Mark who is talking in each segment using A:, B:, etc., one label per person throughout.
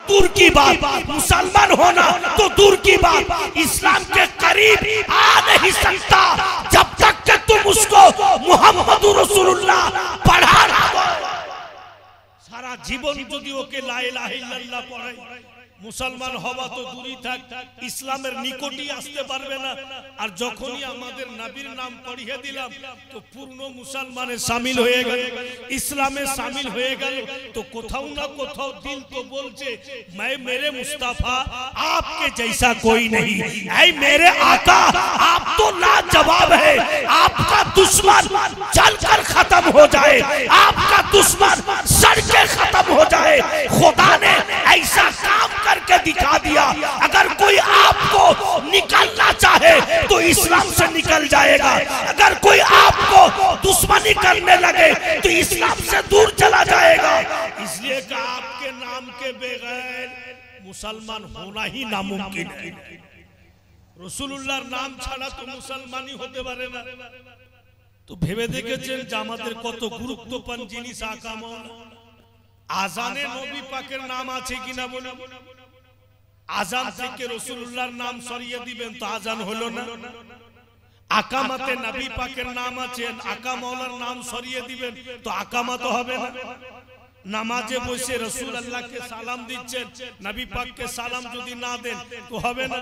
A: दूर की बात, मुसलमान होना तो दूर की बात, इस्लाम के करीब आ नहीं सकता जब तक कि तुम उसको मुहम्मदुर रसूलुल्लाह पढ़ा ना दो। सारा जीवन যদি ওকে লা ইলাহা ইল্লাল্লাহ পড়াই মুসলমান হওয়া তো দূরই থাক, ইসলামের নিকটই আসতে পারবে না। আর যখনই আমাদের নবীর নাম পড়িয়ে দিলাম তো পূর্ণ মুসলমানে শামিল হয়ে গেল, ইসলামে শামিল হয়ে গেল। তো কোথাও না কোথাও দিল তো বলছে मैं मेरे मुस्तफा आपके जैसा कोई नहीं, ऐ मेरे आका आप तो लाजवाब है, आपका दुश्मन जलकर खत्म हो जाए, आपका दुश्मन सड़ के खत्म हो जाए। खुदा ने ऐसा काम करके दिखा दिया, अगर कोई आपको निकलना चाहे तो इस्लाम से निकल जाएगा, अगर कोई आपको दुश्मनी करने लगे तो इस्लाम से दूर चला जाएगा। इसलिए कि आपके नाम के बगैर मुसलमान होना ही नामुमकिन है। रसूलुल्लाहर नाम ছাড়া তো মুসলমানই হতে পারে না। তো ভেবে দেখেছেন যে আমাদের কত গুরুত্বপূর্ণ জিনিস আকাম, আজানে নবী পাকের নাম আছে কিনা বলুন। আজান থেকে রাসূলুল্লাহর নাম সরিয়ে দিবেন তো আজান হলো না। আকামাতে নবী পাকের নাম আছে, আকা মাওলার নাম সরিয়ে দিবেন তো আকামাত হবে না। নামাজে বসে রাসূলুল্লাহকে সালাম দিচ্ছেন, নবী পাককে সালাম যদি না দেন তো হবে না।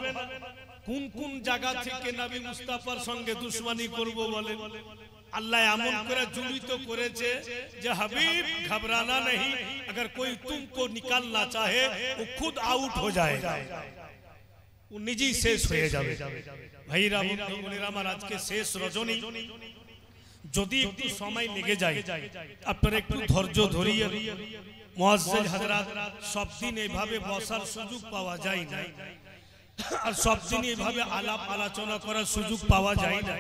A: কোন কোন জায়গা থেকে নবী মুস্তাফার সঙ্গে দুশমনি করব বলেন। अल्लाह एमन करे जुड़ित करेছে যে हबीब घबराना नहीं, अगर कोई तुमको निकालना चाहे वो खुद आउट हो जाएगा, वो निजी शेष हो जाए। भाईरा बोनेरा আমার আজকে শেষ রজনী, যদি একটু সময় লেগে যায় আপনারা একটু ধৈর্য ধরিয়ে, মুআজ্জিজ হযরত সব দিন এইভাবে বসার সুযোগ পাওয়া যায় না, আর সব দিন এইভাবে আলাপ আলোচনা করার সুযোগ পাওয়া যায় না।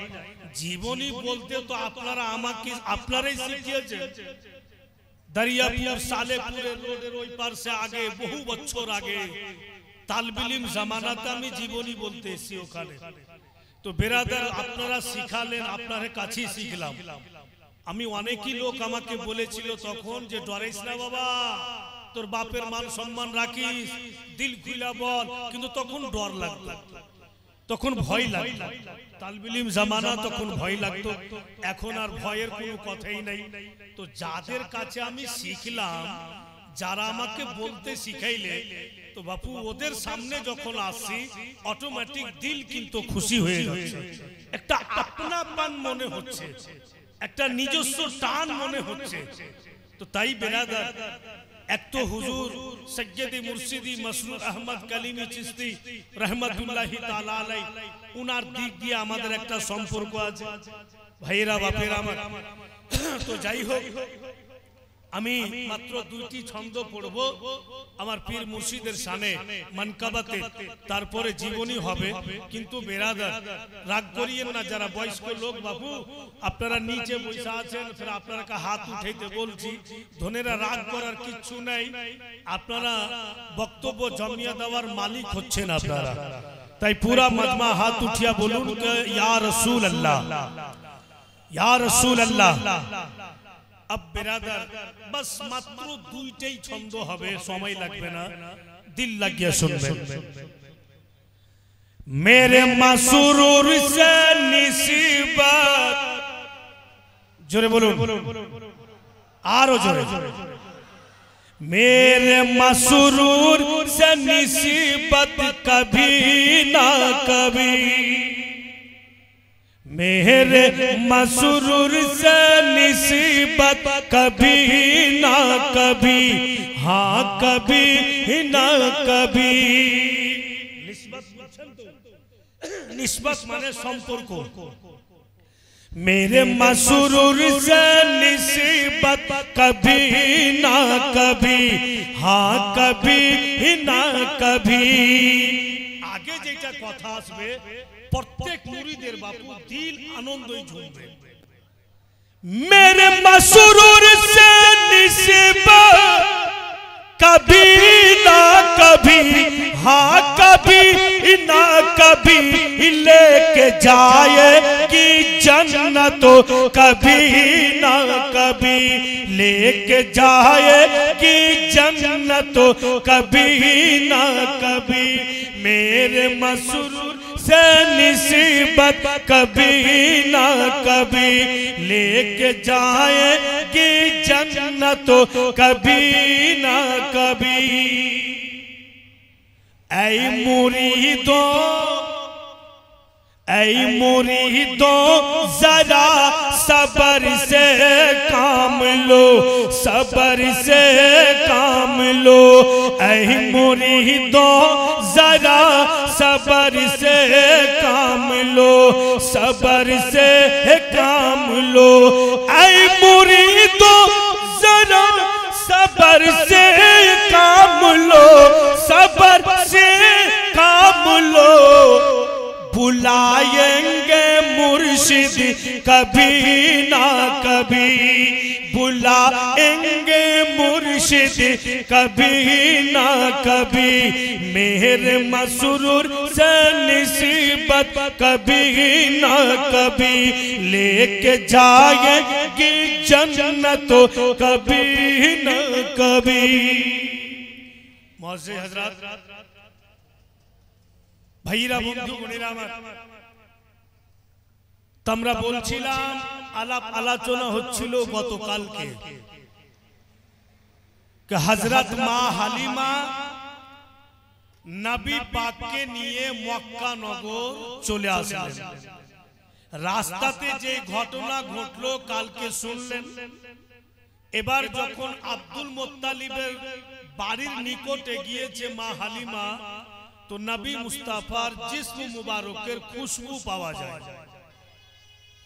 A: জীবনী বলতে তো আপনারা আমাকে আপনারাই শিখিয়েছেন। দরিয়াপুর সালেপুরের রোডের ওই পাশে আগে বহু বছর আগে তালবিলিম জামানাতে আমি জীবনী বলতে এসেছি ওখানে। তো বেরাদার আপনারা শিখালেন, আপনাদের কাছেই শিখলাম। আমি অনেকই লোক আমাকে বলেছিল তখন যে ডরাইস না বাবা, তোর বাপের মান সম্মান রাখিস, দিল খুলে বল, কিন্তু তখন ডর লাগতো, তখন ভয় লাগতো। তালবিলিম জামানা তখন ভয় লাগতো, এখন আর ভয়ের কোনো কথাই নাই। তো যাদের কাছে আমি শিখলাম, যারা আমাকে বলতে শিখাইলে, তো বাপু ওদের সামনে যখন আসছি অটোমেটিক দিল কিন্তু খুশি হয়ে যাচ্ছে, একটা আপনাপন মনে হচ্ছে, একটা নিজস্ব টান মনে হচ্ছে। তো তাই বেরাদার এক তো হুজুর সৈয়দে মুর্শিদি মাসরুর আহমদ কালিমি চিশতি রহমাতুল্লাহি তাআলা আলাইহি, উনার দিক দিয়ে আমাদের একটা সম্পর্ক আছে। ভাইরা বাপেরা আমার, তো যাই হোক আমি মাত্র দুইটি ছন্দ পড়ব আমার পীর মুর্শিদের শানে মানকাবাতে, তারপরে জীবনী হবে। কিন্তু বেরাদার রাগ করিয়েন না, যারা বয়স্ক লোক বাবু আপনারা নিচে বসে আছেন, ফের আপনারা হাত উঠাইতে বলছি, ধনেরা রাগ করার কিচ্ছু নাই। আপনারা বক্তব্য জমিয়ে দেওয়ার মালিক হচ্ছেন আপনারা, তাই পুরা মজমা হাত উঠিয়া বলুন ইয়া রাসূল আল্লাহ, ইয়া রাসূল আল্লাহ। अब बिरादर बस मात्र दुईटाई छंद হবে, समय লাগবে না, दिल লাগিয়ে শুনবেন। मेरे मसरूर से निस्बत, जोरे बोलूं आरो जोरे, मेरे मसरूर से निस्बत कभी ना कभी, मेरे मसरूर से निस्बत कभी ना कभी, हाँ कभी ना कभी। निस्बत माने संपर्क। मेरे मसरूर से निस्बत कभी ना कभी, हाँ कभी ना कभी। आगे जेटा कथा आसबे प्रत्येक मुरीदेर बापू दिल आनंदई झुमबे। मेरे मसरूर से निस्बत कभी ना कभी, हाँ कभी ना कभी, लेके जाए कि जन्नत कभी ना कभी लेके जाएगी जन्नत कभी ना कभी मेरे मसरूर से निस्बत कभी ना कभी लेके जाएगी जन्नत कभी ना कभी। ऐ मुरीदों जरा सबर से काम लो सबर से काम लो। ऐ मुरीदों जरा सबर से काम लो सबर से काम लो। ऐ मुरीदों जरा सबर से काम लो सबर से काम लो। बुलाएंगे मुर्शिद कभी ना कभी बुलाएंगे मुर्शिद कभी ना कभी मेरे मसरूर से निस्बत कभी ना कभी लेके जाएगी जन्नत कभी ना कभी। मौजे हजरत ভাইরা বন্ধু বোনেরা আমার তোমরা বলছিলাম আলাপ আলোচনা হচ্ছিল গতকালকে कि हजरत माँ हालिमा नबी पाक के নিয়ে মক্কা নগর চলে আসলেন। রাস্তাতে যে ঘটনা ঘটলো কালকে শুনলেন। এবার যখন আব্দুল মুত্তালিবের বাড়ির নিকটে গিয়েছে মা হালিমা तो नबी मुस्ताफार जिस्म मुबारकेर खुशबू पावा जाए।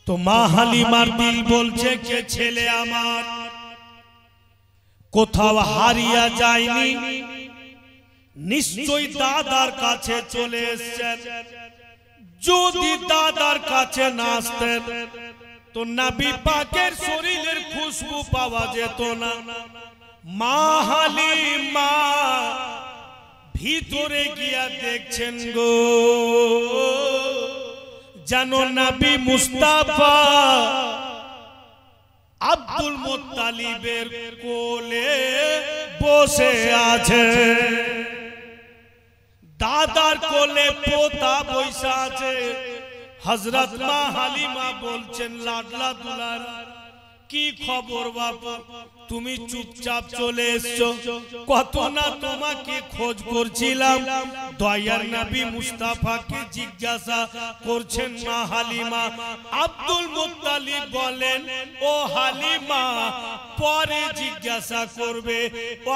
A: तो माँ हालिमार दिल बोलছে के छेले आमार कोथाओ हारिया जायनि निश्चय दादार काछे चले एसेछेन। जोदि दादार काछे ना आसतेन तो नबी पाकेर शरीरेर खुशबू पावा जेत ना। माँ हालिमा ভিতরে গিয়া দেখছেন গো জানো নবী মুস্তাফা আব্দুল মুত্তালিবের কোলে বসে আছে। দাদার কোলে পোতা বসে আছে। হযরত মা হালিমা বলছেন লাডলা দুলার কি খবর বাবা তুমি চুপচাপ চলে এসছো কত না তোমাকে খোঁজ করছিলাম। দয়ার নবী মুস্তাফাকে জিজ্ঞাসা করছেন মা হালিমা। আব্দুল মুত্তালিব বলেন ও হালিমা পরে জিজ্ঞাসা করবে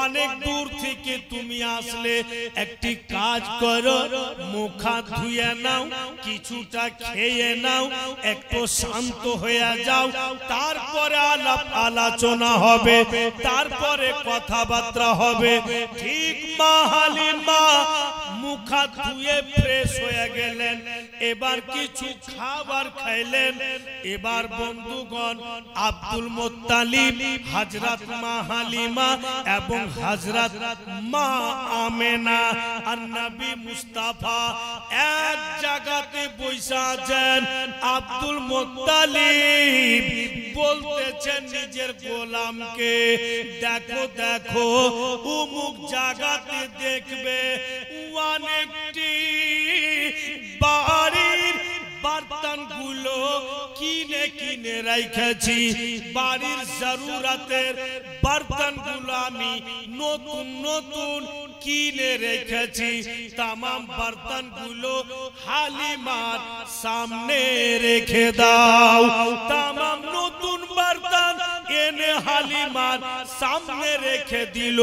A: অনেক দূর থেকে তুমি আসলে একটি কাজ করো মুখ হাত ধুয়ে নাও কিছুটা খেয়ে নাও একটু শান্ত হয়ে যাও তারপরে আলাপ আলোচনা হবে তারপরে কথাবার্তা হবে। ঠিক মা হালিমা মুখ হাত ধুয়ে ফ্রেশ হয়ে গেলেন। এবার কিছু খাবার খাইলেন। এবার বন্ধুগণ আব্দুল মুত্তালিব হযরত মা হালিমা এবং হযরত মা আমেনা আর নবী মুস্তাফা এক জায়গাতে বসে আছেন। আব্দুল মুত্তালিব বলতেছেন নিজের গোলামকে দেখো দেখো অমুক জায়গাতে দেখবে অনেকটি বাড়ির বর্তনগুলো কিনে কিনে রেখেছি। বাড়ির জরুরতের বর্তনগুলো আমি নতুন নতুন কিনে রেখেছি। तमाम बर्तनগুলো হালিমার সামনে রেখে দাও। तमाम নতুন বর্তন এনে হালিমার সামনে রেখে দিল।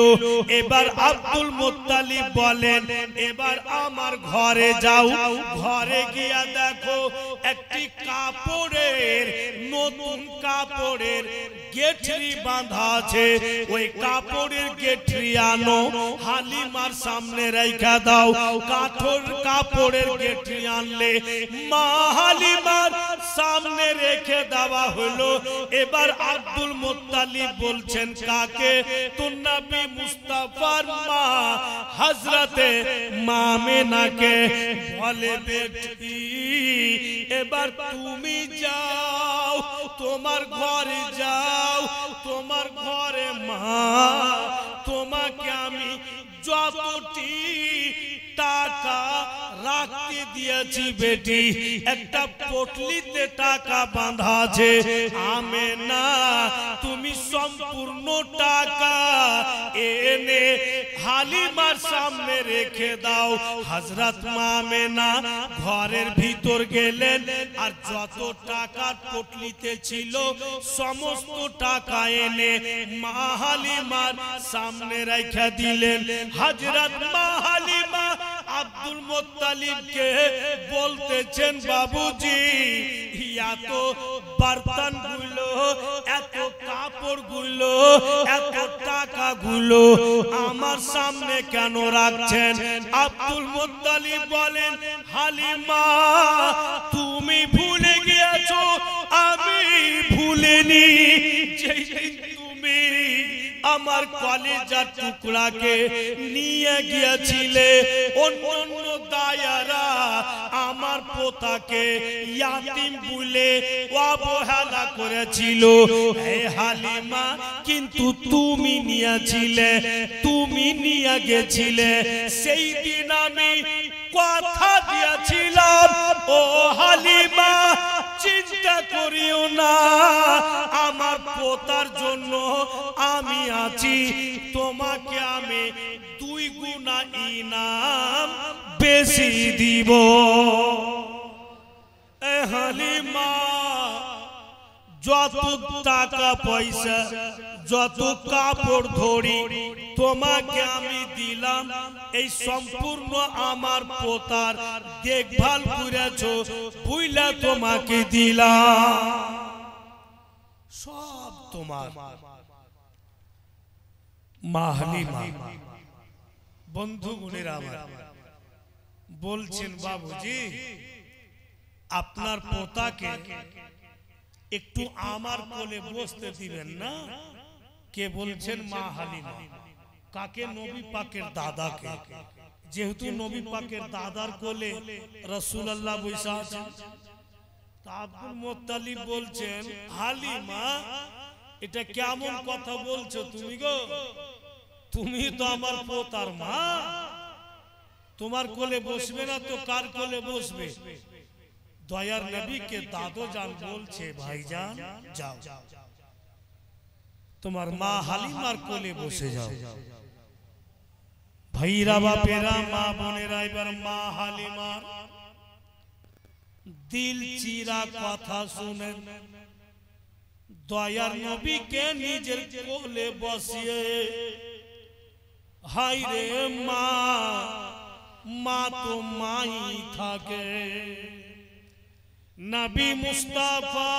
A: এবার আব্দুল মুত্তালিব বলেন এবার আমার ঘরে যাও। ঘরে গিয়া দেখো একটি কাপড়ের নতুন কাপড়ের গেটরি বাঁধা আছে। ওই কাপড়ের গেটরি আনো হালিমার সামনে রেখে দাও। কাপড়ের গেটরি আনলে মা হালিমার সামনে রেখে দেওয়া হলো। এবার আব্দুল মুত্তালিব বলছেন কাকে? তো নবী মুস্তাফার মা হযরতে মা আমেনাকে বলে বেটি এবার তুমি যাও তোমার ঘরে যাও, তোমার ঘরে মা তোমাকে আমি যতটি টাকা রাখতে দিয়েছি বেটি, একটা পটলিতে টাকা বাঁধা আছে, আমেনা তুমি সম্পূর্ণ টাকা এনে হালিমার সামনে রেখে দাও। হযরত মা আমেনা ঘরের ভিতর গেলেন আর যত টাকা পটলিতে ছিল সমস্ত টাকা এনে মা হালিমার সামনে রেখে দিলেন। হযরত মা হালিমা আব্দুল মুত্তালিবকে বলতেছেন, বাবুজি এত বর্তন গুলো, এত কাপড় গুলো, এত টাকা গুলো আমার সামনে কেন রাখছেন? আব্দুল মুত্তালিব বলেন, হালিমা তুমি ভুলে গিয়েছো, আমি ভুলিনি। যেদিন তুমি আমার কলিজার টুকরাকে নিয়ে গিয়েছিলে, অন্য দায়ারা আমার পোতাকে ইয়াতিম বলে অবহেলা করেছিল। হে হালিমা, কিন্তু তুমি নিয়েছিলে, তুমি নিয়ে গেছিলে। সেই দিন আমি কথা দিয়েছিলাম, ও হালিমা চিন্তা করিও না, আমার পোতার জন্য আমি আছি, তোমাকে আমি 2 গুণা ইনাম বেশি দিব। এ হালিমা, যত টাকা পয়সা, যত কাপড় ধরি তোমাকে আমি দিলাম, এই সম্পূর্ণ আমার পোতার দেখভাল করেছো বুইলা তোমাকে দিলাম, সব তোমার। মা হালিমা বন্ধু গুণেরা আমার বলছেন, বাবুজি আপনার পোতাকে একটু আমার কোলে বসতে দিবেন না? কে বলছেন? মা হালিমা। কাকে? নবী পাকের দাদাকে। যেহেতু নবী পাকের দাদার কোলে রাসূলুল্লাহ বসে আছেন, আব্দুল মুত্তালিব বলছেন, হালিমা এটা কেমন কথা বলছো তুমি গো? তুমি তো আমার পোতার মা, তোমার কোলে বসবে না তো কার কোলে বসবে? দয়ার নবীকে দাদো জান বলছে, ভাইজান যাও, তোমার মা হালিমার কোলে বসে যাও। ভাইরা বাপেরা, মা বোনেরা, এবার মা হালিমার দিল চিরা কথা শুনেন। দয়ার নবীকে নিজের কোলে বসিয়ে, হায় রে মা, মা তো মাই থাকে। নবী মুস্তাফা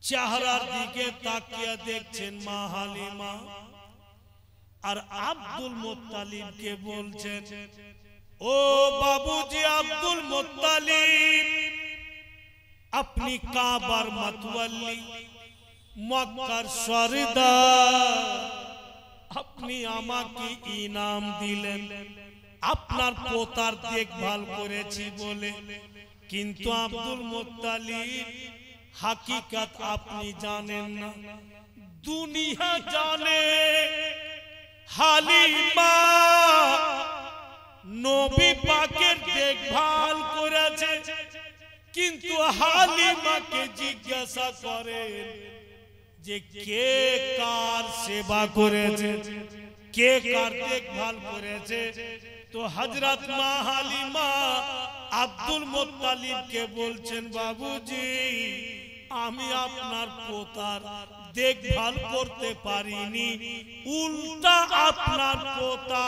A: চেহারার দিকে তাকিয়ে দেখছেন মা হালিমা, আর আব্দুল মুত্তালিবকে বলছেন, ও বাবুজি আব্দুল মুত্তালিব, আপনি কাবার মাতওয়াল্লি, মক্কার সরদার, আপনি আমাকে ইনাম দিলেন আপনার পোতার দেখভাল করেছি বলে, কিন্তু আব্দুল মুত্তালিব হাকিকত আপনি জানেন না, দুনিয়া জানে। হালিমা নবী পাকের দেখভাল করেছে, কিন্তু হালিমাকে জিজ্ঞাসা করেন যে কে কার সেবা করেছে, কে কার দেখভাল করেছে? তো হযরত মা হালিমা আব্দুল মুত্তালিবকে বলছেন, বাবুজি আমি আপনার পোতার দেখভাল করতে পারিনি, উল্টা আপনার পোতা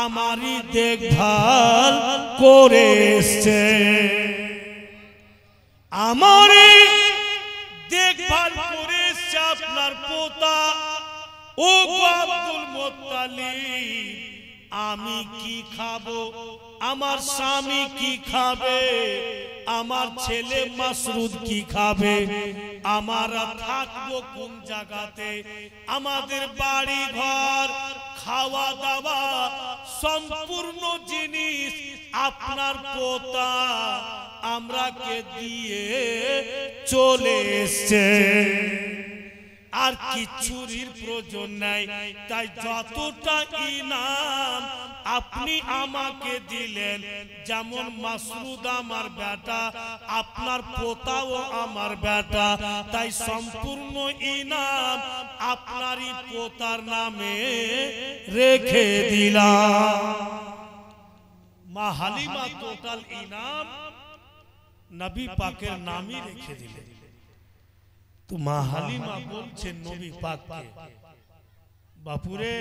A: আমারই দেখভাল করে এসেছে, আমারই দেখভাল করে এসেছে আপনার পোতা। ও আব্দুল মুত্তালিব, আমি কি খাবো, আমার স্বামী কি খাবে, আমার ছেলে মাসরুদ কি খাবে, আমরা থাকবো কোন জায়গাতে, আমাদের বাড়ি ঘর খাওয়া দাওয়া সম্পূর্ণ জিনিস আপনার পোতা আমরাকে দিয়ে চলে এসছে, আর কিছুরির প্রয়োজন নাই। তাই যতটা ইনাম আপনি আমাকে দিলেন, যেমন মাসরুদ আমার বেটা, আপনার পোতাও আমার বেটা, তাই সম্পূর্ণ ইনাম আপনারই পোতার নামে রেখে দিলাম। মা হালিমা টোটাল ইনাম নবী পাকের নামই রেখে দিলেন। তো মা হালিমা বলছেন নবী পাককে, বাপুরে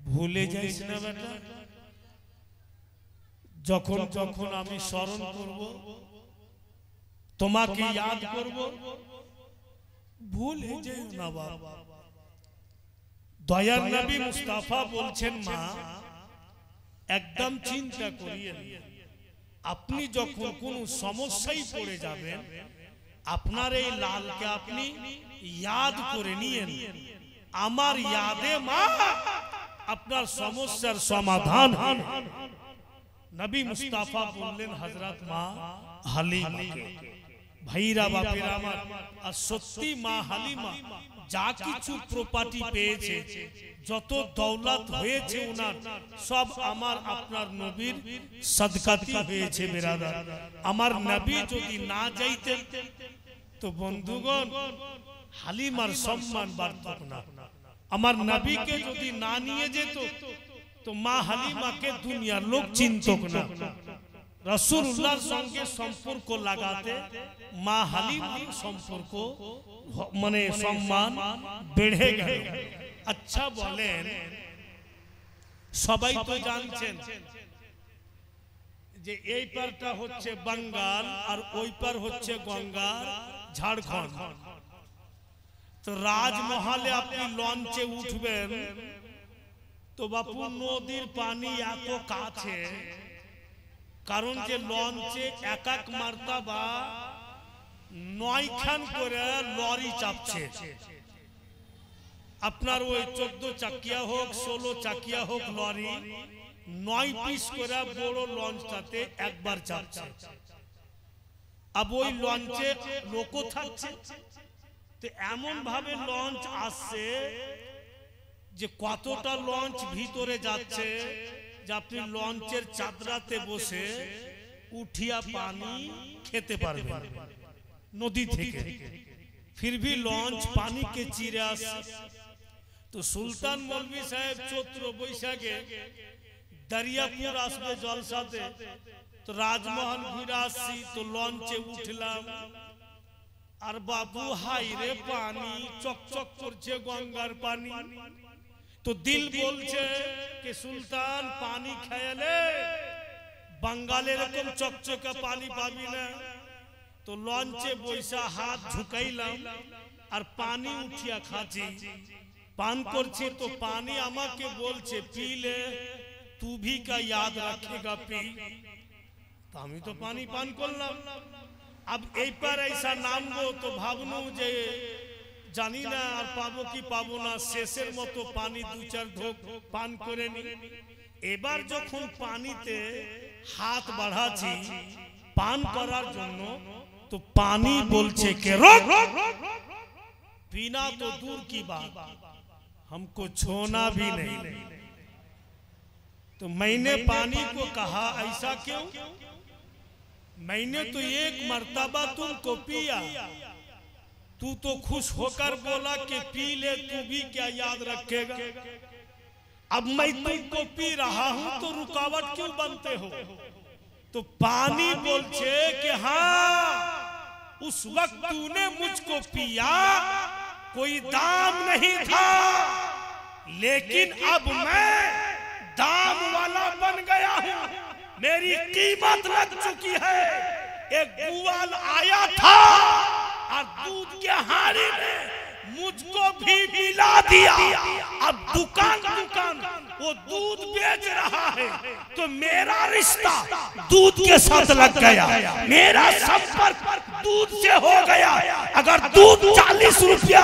A: ভুলে যাইস না বেটা, যখন যখন আমি স্মরণ করব তোমাকে ইয়াদ করব, ভুলে যাইও না বাবা। দয়ার নবী মুস্তাফা বলছেন মা একদম চিন্তা করিয়েন, আপনি যখন কোন সমস্যায় পড়ে যাবেন আপনার এই লালকে আপনি ইয়াদ করে নিয়েন, আমার ইয়াদে মা আপনার সমস্যার সমাধান। নবী মুস্তাফা বললেন হযরত মা হালিমাকে, ভাইরা বাপেরা আমার, আর সত্যি মা হালিমা যা কিছু প্রপার্টি পেয়েছে, যত দৌলত হয়েছে ওনার, সব আমার আপনার নবীর সদকাতি হয়েছে। বেরাদার আমার নবী যদি না যাইতেন তো বন্ধুগণ হালিমার সম্মান বাড়ত না। আমার নবীকে যদি না নিয়ে যেত তো মা হালিমাকে দুনিয়ার লোক চিনত না। রাসূলুল্লাহর সঙ্গে সম্পর্ক লাগাতে মা হালিমার সম্পর্ক মানে সম্মান বেড়ে গেল। আচ্ছা বলেন, সবাই তো জানছেন যে এই পারটা হচ্ছে বাঙ্গাল আর ওই পার হচ্ছে গঙ্গার ঝাড়খণ্ড। তো রাজমহলে আপনি লঞ্চে উঠবেন তো বাপু নদীর পানি এত কাছে, কারণ যে লঞ্চে এক এক মার্তাবা 9 খান করে লরি চাপছে। আপনার ওই 14 চাকিয়া হোক 16 চাকিয়া হোক লরি 9 পিস করে বড় লঞ্চটাতে একবার চাপছে। আর ওই লঞ্চে লোকও থাকছে। তো এমন ভাবে লঞ্চ আসছে যে কতটা লঞ্চ ভিতরে যাচ্ছে যে আপনি লঞ্চের চাদরাতে বসে উঠিয়া পানি খেতে পারবেন নদী থেকে। फिर भी लॉन्च पानी के चिरे আসে। तो सुल्तान मौलवी साहेब चैत्र बैशाखे दरियापुर আসবে জলসাতে। तो राजमहल घुরে আসছি, तो लॉन्चे উঠলাম, আর বাবু হাই রে পানি চকচক করছে গঙ্গার পানি। तो दिल বলছে कि सुल्तान पानी খেয়ালে বাঙ্গালের এরকম চকচকে পানি পাবি না। तो लॉन्चे বৈশা हाथ झुकाইলাম আর পানি উঠিয়া খাচ্ছি, পান করছি। तो पानी আমাকে বলছে पी ले, तू भी का याद रखेगा पी। तो আমি তো পানি পান করলাম। अब এই পার ऐसा নামবো তো ভাবনু যে জানি না আর পাবো কি পাবো না, শেষের মতো পানি 2-4 ঢোক পান করে নি। এবার যখন পানিতে হাত বাড়াচ্ছি পান করার জন্য, तो पानी बोलছে के रोक, पीना तो दूर की बात हमको छोना भी नहीं। तो मैंने पानी को कहा ऐसा क्यों? मैंने तो एक मर्तबा तुमको पिया, तू तो खुश होकर बोला कि पी ले, तू भी क्या याद रखेगा। अब मैं तुमको पी रहा हूं तो रुकावट क्यों बनते हो? तो पानी बोलছে कि हाँ, उस वक्त तूने मुझको पिया, कोई दाम नहीं था, लेकिन अब मैं दाम वाला बन गया हूं, मेरी कीमत लग चुकी है। एक ग्वाल आया था और दूध के हारी में मुझको भी मिला दिया। अब दुकान दुकान वो दूध बेच रहा है, तो मेरा रिश्ता दूध के साथ लग गया, मेरा संपर्क दूध से हो गया। अगर दूध 40 रुपया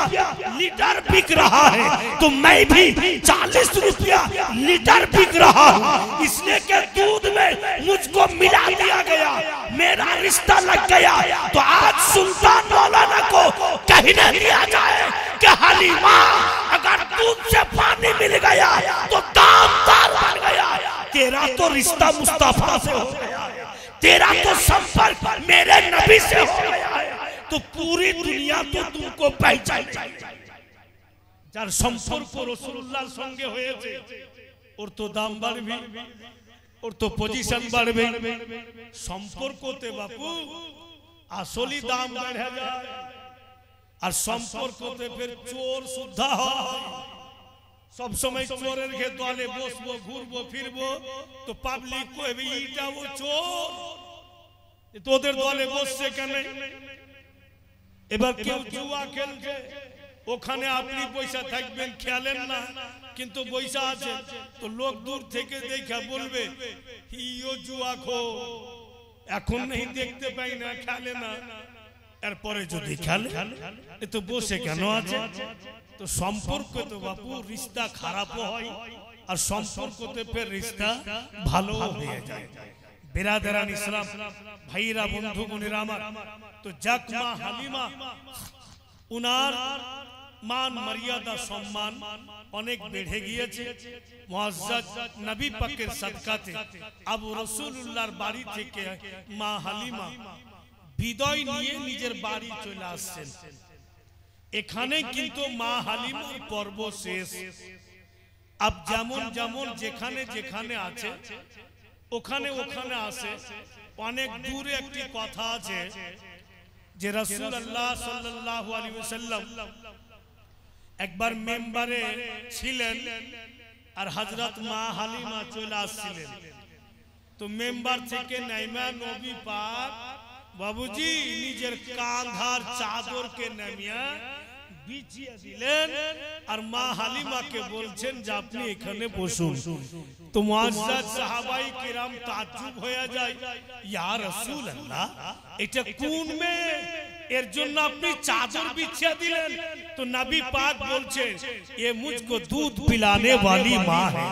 A: लीटर बिक रहा है तो मैं भी 40 रुपया लीटर बिक रहा हूँ, इसलिए कि दूध में मुझको मिला दिया गया, मेरा रिश्ता लग गया। तो आज सुल्तान मौलाना को कहने दिया जाए कि हलीमा अगर दूध से पानी मिल गया तो दामदार बन गया, तेरा तो रिश्ता मुस्तफा से हो गया, तेरा तो संपर्क मेरे नबी से हो गया है, तो पूरी दुनिया तो तुमको पहचान जाएगी। যার সম্পর্ক রাসূলুল্লাহর সঙ্গে হয়েছে ওর তো দাম বাড়বে, ওর তো পজিশন বাড়বে। সম্পর্কতে বাপু আসলি দাম বেড়ে যায়, আর সম্পর্কতে ফের চোর সুদ্ধা হয়। সব সময় চোরের ঘে দলে বসবো, ঘুরবো ফিরবো, তো পাবলিক কইবে এইটা ও চোর, তোদের দলে বসছে কেন? এবার কেউ জুয়া খেলছে, ওখানে আপনি পয়সা থাকবেন খেলেন না, কিন্তু পয়সা আছে, তো লোক দূর থেকে দেখা বলবে ইও জুয়া খো, এখন নেই দেখতে পাই না, খেলে না। এরপরে যদি খেলে এ তো বসে কেন আছে? তো সম্পর্ক তো বাপু রিশতা খারাপ হয়, আর সম্পর্কতে ফের রিশতা ভালো হয়ে যায়। বিরাদরান ইসলাম ভাইরা বন্ধু বোনেরা আমার, তো যাক মা হালিমা উনার মান মর্যাদা সম্মান অনেক বেড়ে গিয়েছে। মুআজ্জাজ নবী পাকের সাদকাতে আবু রাসূলুল্লাহর বাড়ি থেকে মা হালিমা বিদায় নিয়ে নিজের বাড়ি চলে আসছেন। এখানে কিন্তু মা হালিমার পর্ব শেষ। আব যেমন যেমন যেখানে যেখানে আছে ওখানে ওখানে আসে। অনেক দূরে একটি কথা আছে যে রাসূলুল্লাহ সাল্লাল্লাহু আলাইহি ওয়াসাল্লাম একবার মেম্বারে ছিলেন আর হযরত মা হালিমা চলে আসছিলেন। তো মেম্বার থেকে নাইমা নবী পাক বাবুজি নিজের কাঁধার চাদরকে নামিয়ে বিছিয়ে দিলেন আর মা হালিমাকে বলছেন যে আপনি এখানে বসুন। তো মুআজ্জাজ সাহাবাই কিরাম তাজ্জুব হয়ে যায়, ইয়া রাসূলুল্লাহ এটা কোন মেয়ে, এর জন্য আপনি চাদর বিছিয়ে দিলেন? तो नबी पाक बोलते ये मुझको दूध पिलाने वाली माँ है,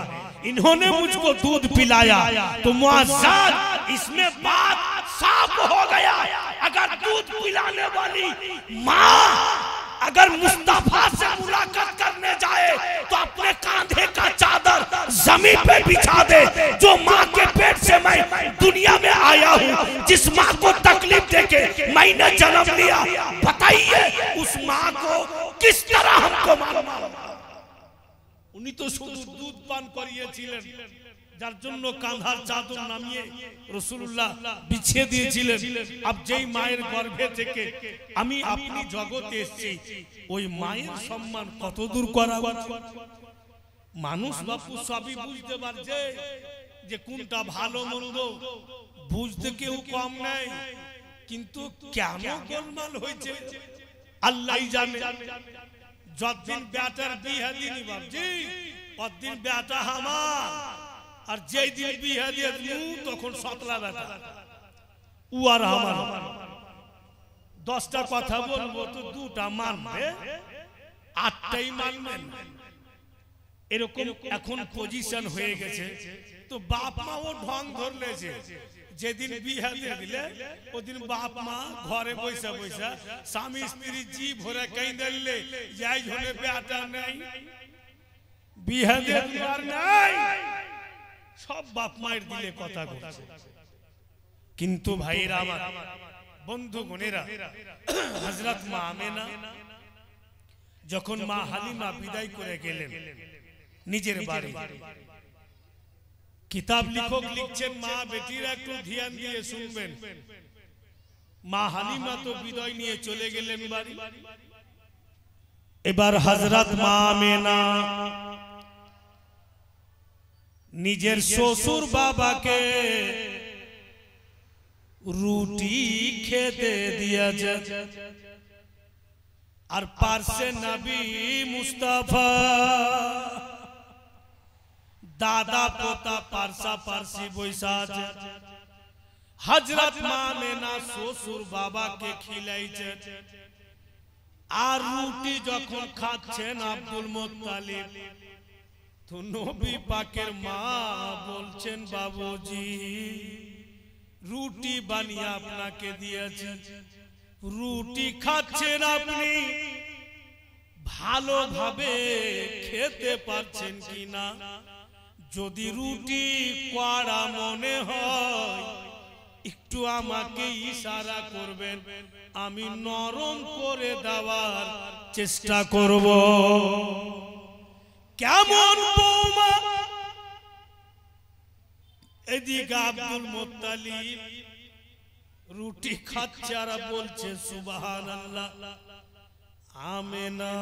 A: इन्होंने मुझको दूध पिलाया। तो मुआज्जाज इसमें बात साफ हो गया, अगर दूध पिलाने वाली माँ अगर मुस्तफा से मुलाकात करने जाए तो अपने कांधे का चादर जमीन पे बिछा दे। जो माँ के पेट से मैं दुनिया में आया हूँ, जिस माँ को तकलीफ देके मैंने जन्म लिया, बताइए उस माँ को किस तरह हमको मालूम? उन्हीं तो शुद्ध दूध पान करिয়েছিলেন, যার জন্য কাঁধার চাদর নামিয়ে রাসূলুল্লাহ বিছিয়ে দিয়েছিলেন। আব যেই মায়ের গর্ভে থেকে আমি আপনি জগতে এসেছি, ওই মায়ের সম্মান কত দূর করা উচিত? মানুষ বাপু সবই বুঝতে পারছে যে কোনটা ভালো মন্দ, বুঝতে কেউ কম নাই, কিন্তু কেন গোলমাল হয়েছে আল্লাহই জানে। যতদিন বেটার বিয়ে দিনি বাবজি ততদিন বেটা আমার, আর যেই দিন বিয়ে দিয়ে দিলু তখন সতলা বেটা উ আর আমার। 10টা কথা বলবো তো 2টা মানবে, 8টাই মানবেন, এরকম এখন পজিশন হয়ে গেছে। তো বাপ মাও ঢং ধরলেছে, যেদিন বিয়ে দিয়ে দিলে ওদিন বাপ মা ঘরে বসে বসে স্বামী স্ত্রী জি ভরে কাঁদলে, যাই হলে বেটা নেই, বিয়ে দিয়ে দিবার নাই, সব বাপ মায়ের দিলে কথা বলছে। কিন্তু ভাইরা আমার, বন্ধু বোনেরা, হযরত মা আমেনা যখন মা হালিমা বিদায় করে গেলেন নিজের বাড়ি, কিতাব লেখক লিখছেন, মা বেটিরা একটু ধ্যান দিয়ে শুনবেন। মা হালিমা তো বিদায় নিয়ে চলে গেলেন বাড়ি। এবার হযরত মা আমেনা নিজের শ্বশুর বাবাকে রুটি খেতে দিয়েছে, আর পার্শ্বে নবী মুস্তাফা দাদা পোতা পারসা পারসি বৈশা আছে। হযরত মা আমেনা শ্বশুর বাবাকে খিলাইছে, আর রুটি যখন খাচ্ছেন আব্দুল মুত্তালিব, তো নবী পাকের মা বলছেন, বাবুজি রুটি বানিয়ে আপনাকে দিয়েছি, রুটি খাচ্ছেন আপনি, ভালোভাবে খেতে পারছেন কিনা? যদি রুটি কড়া মনে হয় একটু আমাকে ইশারা করবেন, আমি নরম করে দেওয়ার চেষ্টা করব। কেমন বৌমা! এদিকে আব্দুল মুত্তালিব রুটি খাচ্ছে আর বলছে সুবহানাল্লাহ। আমেনা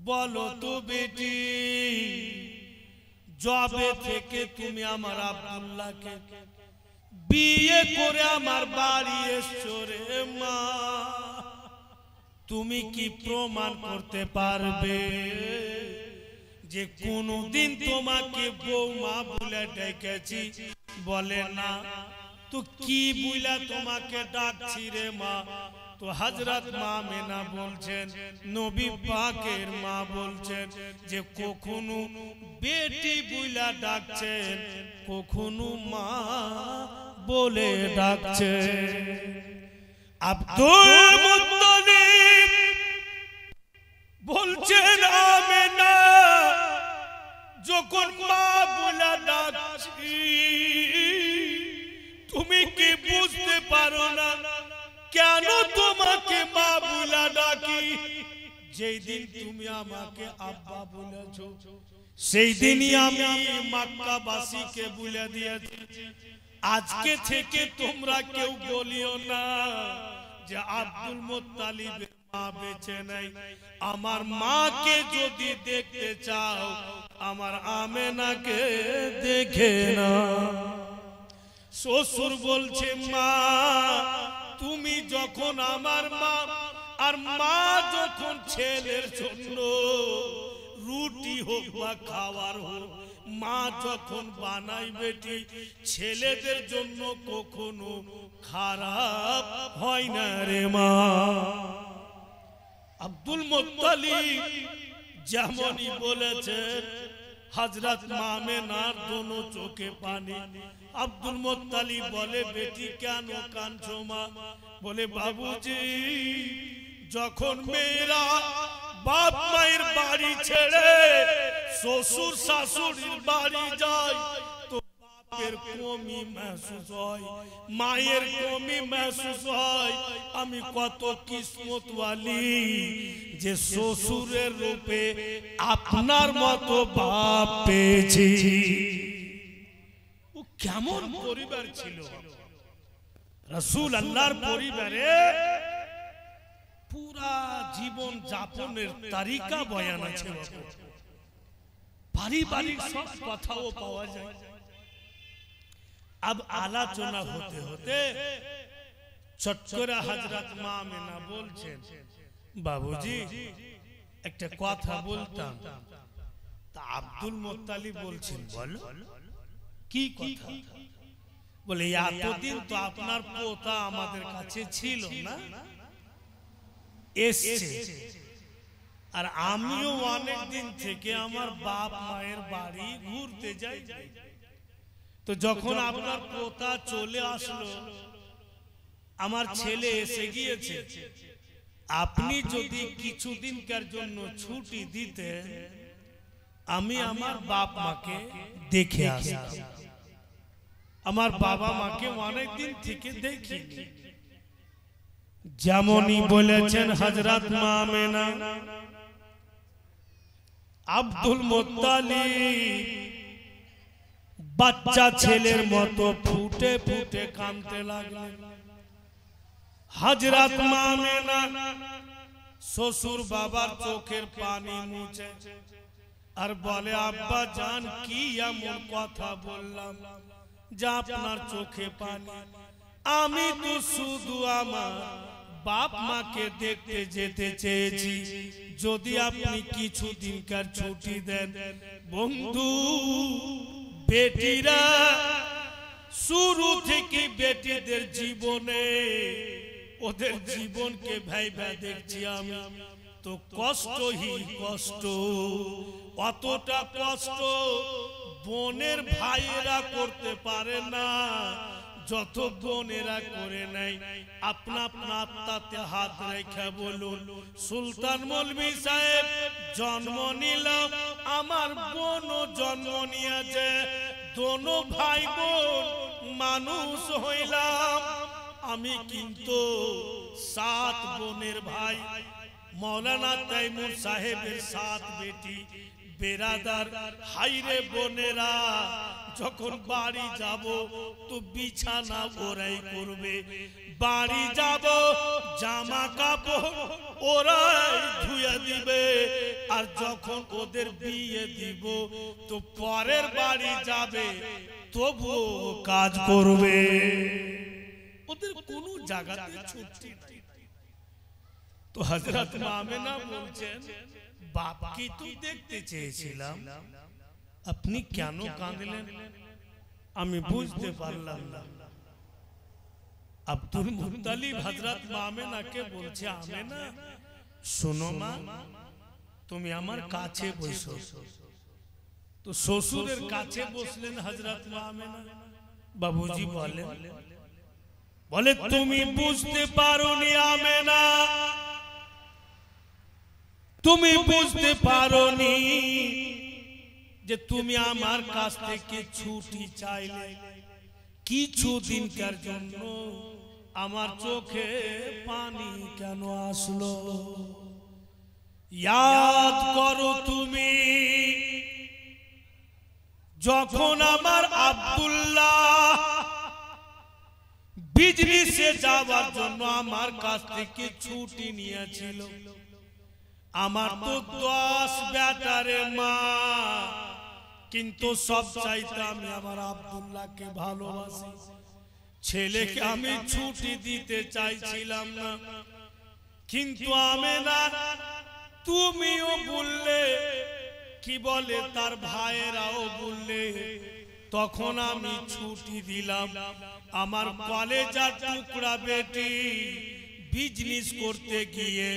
A: বলো তো বেটি, জবে থেকে তুমি আমার আব্দুল্লাহকে বিয়ে করে আমার বাড়ি এসছো রে মা, তুমি কি প্রমাণ করতে পারবে যে কোনদিন তোমাকে বৌমা বলে ডেকেছি? বলে না। তো কি বলে তোমাকে ডাকছি রে মা? তো হযরত মা আমেনা বলছেন, নবী পাকের মা বলছেন যে কখনো বেটি বলে ডাকছেন, কখনো মা বলে ডাকছেন। আব্দুল মুত্তালিব বলছেন, আমেনা যখন মা বলে ডাকছি তুমি কি বুঝতে পারো না কেন তোমাকে মা বলে ডাকি? যেই দিন তুমি আমাকে আব্বা বলেছো, সেই দিনই আমি মক্কাবাসীকে বলে দিয়েছি, আজকে থেকে তোমরা কেউ বলিও না যে আব্দুল মুত্তালিবের মা বেঁচে নাই। আমার মাকে যদি দেখতে চাও, আমার আমেনাকে দেখে না। শ্বশুর বলছে, মা তুমি যখন আমার মা, আর মা যখন ছেলের জন্য রুটি হোক বা খাওয়ার হোক, মা যখন বানাই বেটি ছেলেদের জন্য কখনো খারাপ হয় না রে মা। আব্দুল মুত্তালিব যেমনই বলেছেন, হযরত মা আমেনার দোনো চোখে পানি। আব্দুল মুত্তালিব বলে, বেটি কেন কাঁদছো মা? বলে, বাবুজি যখন মেয়েরা বাপ মায়ের বাড়ি ছেড়ে শ্বশুর শাশুড়ির বাড়ি যায়, তো বাপের কমি महसूस হয়, মায়ের কমি महसूस হয়। আমি কত কিসমতওয়ালি যে শ্বশুরের রূপে আপনার মতো বাপ পেয়েছি। ও কেমন পরিবার ছিল! রাসূল আল্লাহর পরিবারে পুরা জীবন যাপনের তারিকা বয়ান আছে, পারিবারিক সব কথাও পাওয়া যায়। अब আলোচনা হতে হতে চট করে হযরত মা আমেনা বলছেন, বাবুজি একটা কথা বলতাম। তা আব্দুল মুত্তালিব বলছেন, বলো কি কথা? বলে, এতদিন তো আপনার পোতা আমাদের কাছে ছিল না, এসছে, আর আমিও অনেক দিন থেকে আমার বাপ মায়ের বাড়ি ঘুরতে যাই। তো যখন আপনার পোতা চলে আসলো, আমার ছেলে এসে গিয়েছে, আপনি যদি কিছুদিনকার জন্য ছুটি দিতেন, আমি আমার বাপ মাকে দেখে আসতাম। আমার বাবা মাকে অনেক দিন থেকে দেখি। যেমনই বলেছেন হযরত মা আমেনা, আব্দুল মুত্তালিব বাচ্চা ছেলের মতো ফুটে ফুটে কাঁদতে লাগলেন। হযরত মা আমেনা শ্বশুর বাবার চোখের পানি মুছে আর বলে, আব্বা জান কি এমন কথা বললাম যা আপনার চোখে পানি? আমি তো শুধু আমার বাপ মাকে দেখতে যেতে চেয়েছি, যদি আপনি কিছু দিনকার ছুটি দেন। বন্ধু, বেটিরা শুরু থেকে বেটিদের জীবনে ওদের জীবনকে ভাইবা দেখছি আমি, তো কষ্টই কষ্ট। অতটা কষ্ট বোনের ভাইয়েরা করতে পারে না যত বোনেরা করে নেয়। আপনা আপনা আত্মাতে হাত রেখে বলুন, সুলতান মৌলভী সাহেব জন্ম নিলাম, আমার বোনও জন্ম নিয়েছে, দোনো ভাই বোন মানুষ হইলাম। আমি কিন্তু 7 বোনের ভাই। মৌলানা তাইমুর সাহেবের 7 বেটি বেরাদার। হাইরে বোনেরা, যখন বাড়ি যাব তো বিছানা ওরাই করবে, বাড়ি যাব জামা কাপড় ওরাই ধুয়ে দিবে, আর যখন ওদের বিয়ে দিব তো পরের বাড়ি যাবে তবুও কাজ করবে। ওদের কোনো জায়গাতে ছুটি নাই। তো হযরত আমেনা বলছেন, বাপকে তো দেখতে চেয়েছিলাম, আপনি কেন কাঁদলেন? আমি বুঝতে পারলাম না। আব্দুল মুত্তালিব হযরত আমেনাকে বলছে, আমেনা শোনো মা, তুমি আমার কাছে বসো। তো শ্বশুরের কাছে বসলেন হযরত আমেনা। বাবুজি বলে তুমি বুঝতে পারোনি আমেনা, তুমি বুঝতে পারোনি যে তুমি আমার কাছ থেকে ছুটি চাইলে কিছু দিনকার জন্য, আমার চোখে পানি কেন আসলো? ইয়াদ করো তুমি যখন আমার আব্দুল্লাহ বিজনেসে যাওয়ার জন্য আমার কাছ থেকে ছুটি নিয়েছিল। আমার তো 10 বেটারে মা, কিন্তু সব চাইতে আমি আমার আব্দুল্লাহকে ভালোবাসি। ছেলেকে আমি ছুটি দিতে চাইছিলাম না, কিন্তু আমেনা তুমিও বললে, কি বলে তার ভাইয়েরাও বললে, তখন আমি ছুটি দিলাম। আমার কলেজার টুকরা বেটি বিজনেস করতে গিয়ে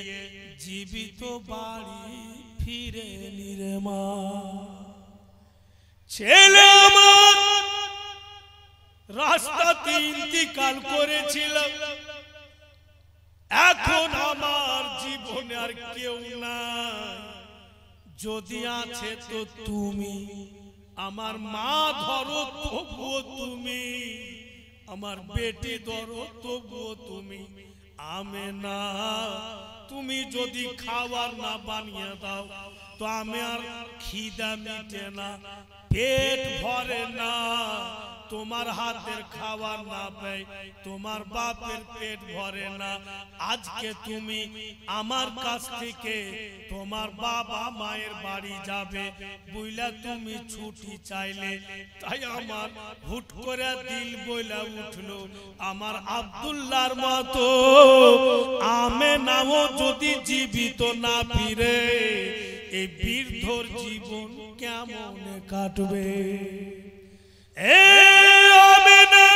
A: জীবিত বাড়ি ফিরে নিরে মা। ছেলে আমার রাস্তাতে ইন্তিকাল করেছিল, এখন আমার জীবনে আর কেউ নাই, যদি আছে তো তুমি। আমার মা ধরো তবুও তুমি, আমার বেটি ধরো তবুও তুমি। আমেনা তুমি যদি খাবার না বানিয়ে দাও তো আমার খিদা মিটে না, পেট ভরে না। তোমার হাতের খাবার না পাই তোমার বাপের পেট ভরে না। আজকে তুমি আমার কাছ থেকে তোমার বাবা মায়ের বাড়ি যাবে বইলা তুমি ছুটি চাইলে, তাই আমার হুট করে দিল বইলা উঠলো, আমার আব্দুল্লাহর মতো আমেনাও যদি জীবিত না ফিরে এই বৃদ্ধর জীবন কেমন কাটবে? আমেনা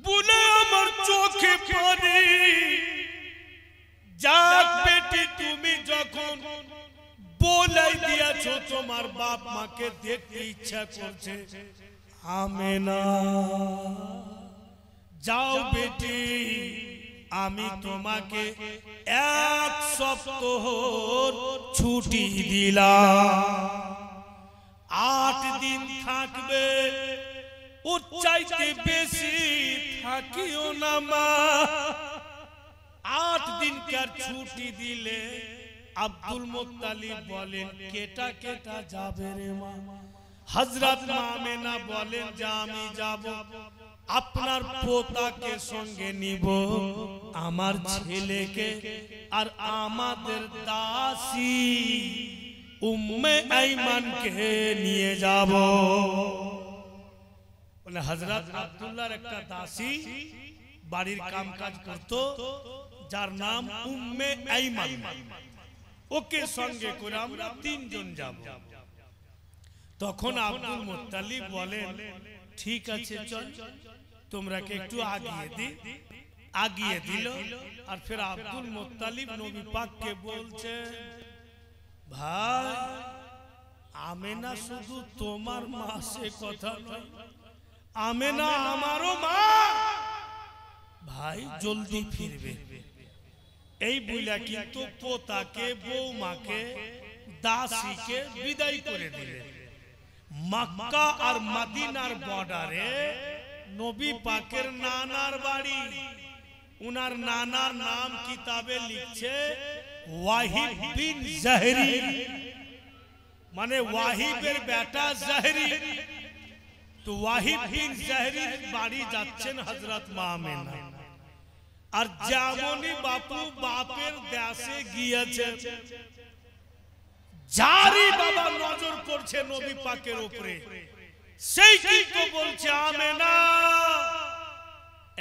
A: বলে আমার চোখে পানি। যাক বেটি, তুমি যখন বলাই দিয়েছো তোমার বাপ মাকে দেখতে ইচ্ছা করছে, আমেনা যাও বেটি, আমি তোমাকে 1 সপ্তাহ ছুটি দিলাম। 8 দিন থাকবে, ওর চাইতে বেশি থাকিও না মা। 8 দিনকার ছুটি দিলে আব্দুল মুত্তালিব বলেন, কেটা কেটা যাবে রে মা? হযরত আমেনা বলেন যে আমি যাব, আপনার পোতাকে সঙ্গে নিব, আমার ছেলেকে আর আমাদের দাসী উম্মে আইমানকে নিয়ে যাব। বলে হযরত আব্দুল্লাহর একটা দাসী বাড়ির কাম কাজ করতো, যার নাম উম্মে আইমান। ওকে সঙ্গে করে আমরা 3 জন যাব। তখন আব্দুল মুত্তালিব বলেন, ঠিক আছে চল, তোমরাকে একটু আগিয়ে দিই। আগিয়ে দিল। আর ফির আব্দুল মুত্তালিব নবী পাককে বলছে, ভাই আমেনা শুধু তোমার মা, সে কথা নয়, আমেনা আমারও মা, ভাই জলদি ফিরবে। এই বইলা কিন্তু পোতাকে, বৌমাকে, দাসীকে বিদায় করে দিলেন। মক্কা আর মদিনার বর্ডারে নবী পাকের নানার বাড়ি। উনার নানার নাম কিতাবে লিখছে ওয়াহিব বিন জাহরি, মানে ওয়াহিবের বেটা জাহরি। তো ওয়াহিব বিন জাহরির বাড়ি যাচ্ছেন হযরত মা আমেনা। আর যেমনই বাপু বাপের দেশে গিয়েছে, যারই বাবা নজর করছে নবী পাকের উপরে, সেই কিন্তু বলছে, আমেনা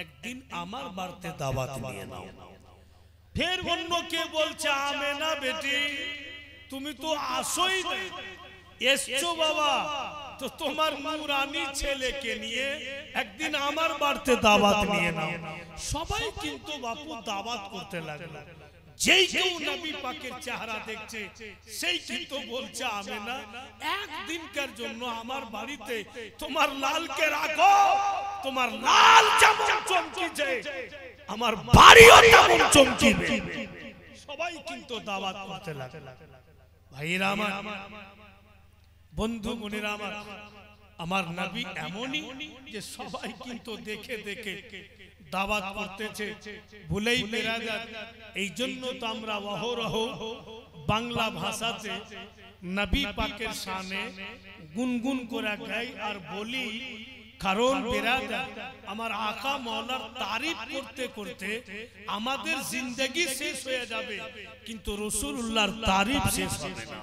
A: একদিন আমার বাড়িতে দাওয়াত নিয়ে নাও। ফের অন্য কে বলছে, আমেনা বেটি তুমি তো আসোই না, এসছো বাবা, তো তোমার নুরানি ছেলেকে নিয়ে একদিন আমার বাড়িতে দাওয়াত নিয়ে নাও। সবাই কিন্তু বাপু দাওয়াত করতে লাগলো। যেই কেউ নবী পাকের চেহারা দেখছে, সেই কিন্তু বলছে, আমেনা একদিনকার জন্য আমার বাড়িতে তোমার লালকে রাখো, তোমার লাল যেমন চমকিছে আমার বাড়িও তেমন চমকিবে। সবাই কিন্তু দাওয়াত করতে লাগলো। ভাইরা আমার, বন্ধু বোনেরা আমার, আমার নবী এমনই যে সবাই কিন্তু দেখে দেখে দাওয়াত করতেছে। ভুলেই বেরাদার, এই জন্য তো আমরা অহরহ বাংলা ভাষাতে নবী পাকের শানে গুনগুন করে গাই আর বলি। কারণ বেরাদার, আমার আকা মাওলার তারিফ করতে করতে আমাদের জিন্দেগি শেষ হয়ে যাবে, কিন্তু রাসূলুল্লাহর তারিফ শেষ হবে না।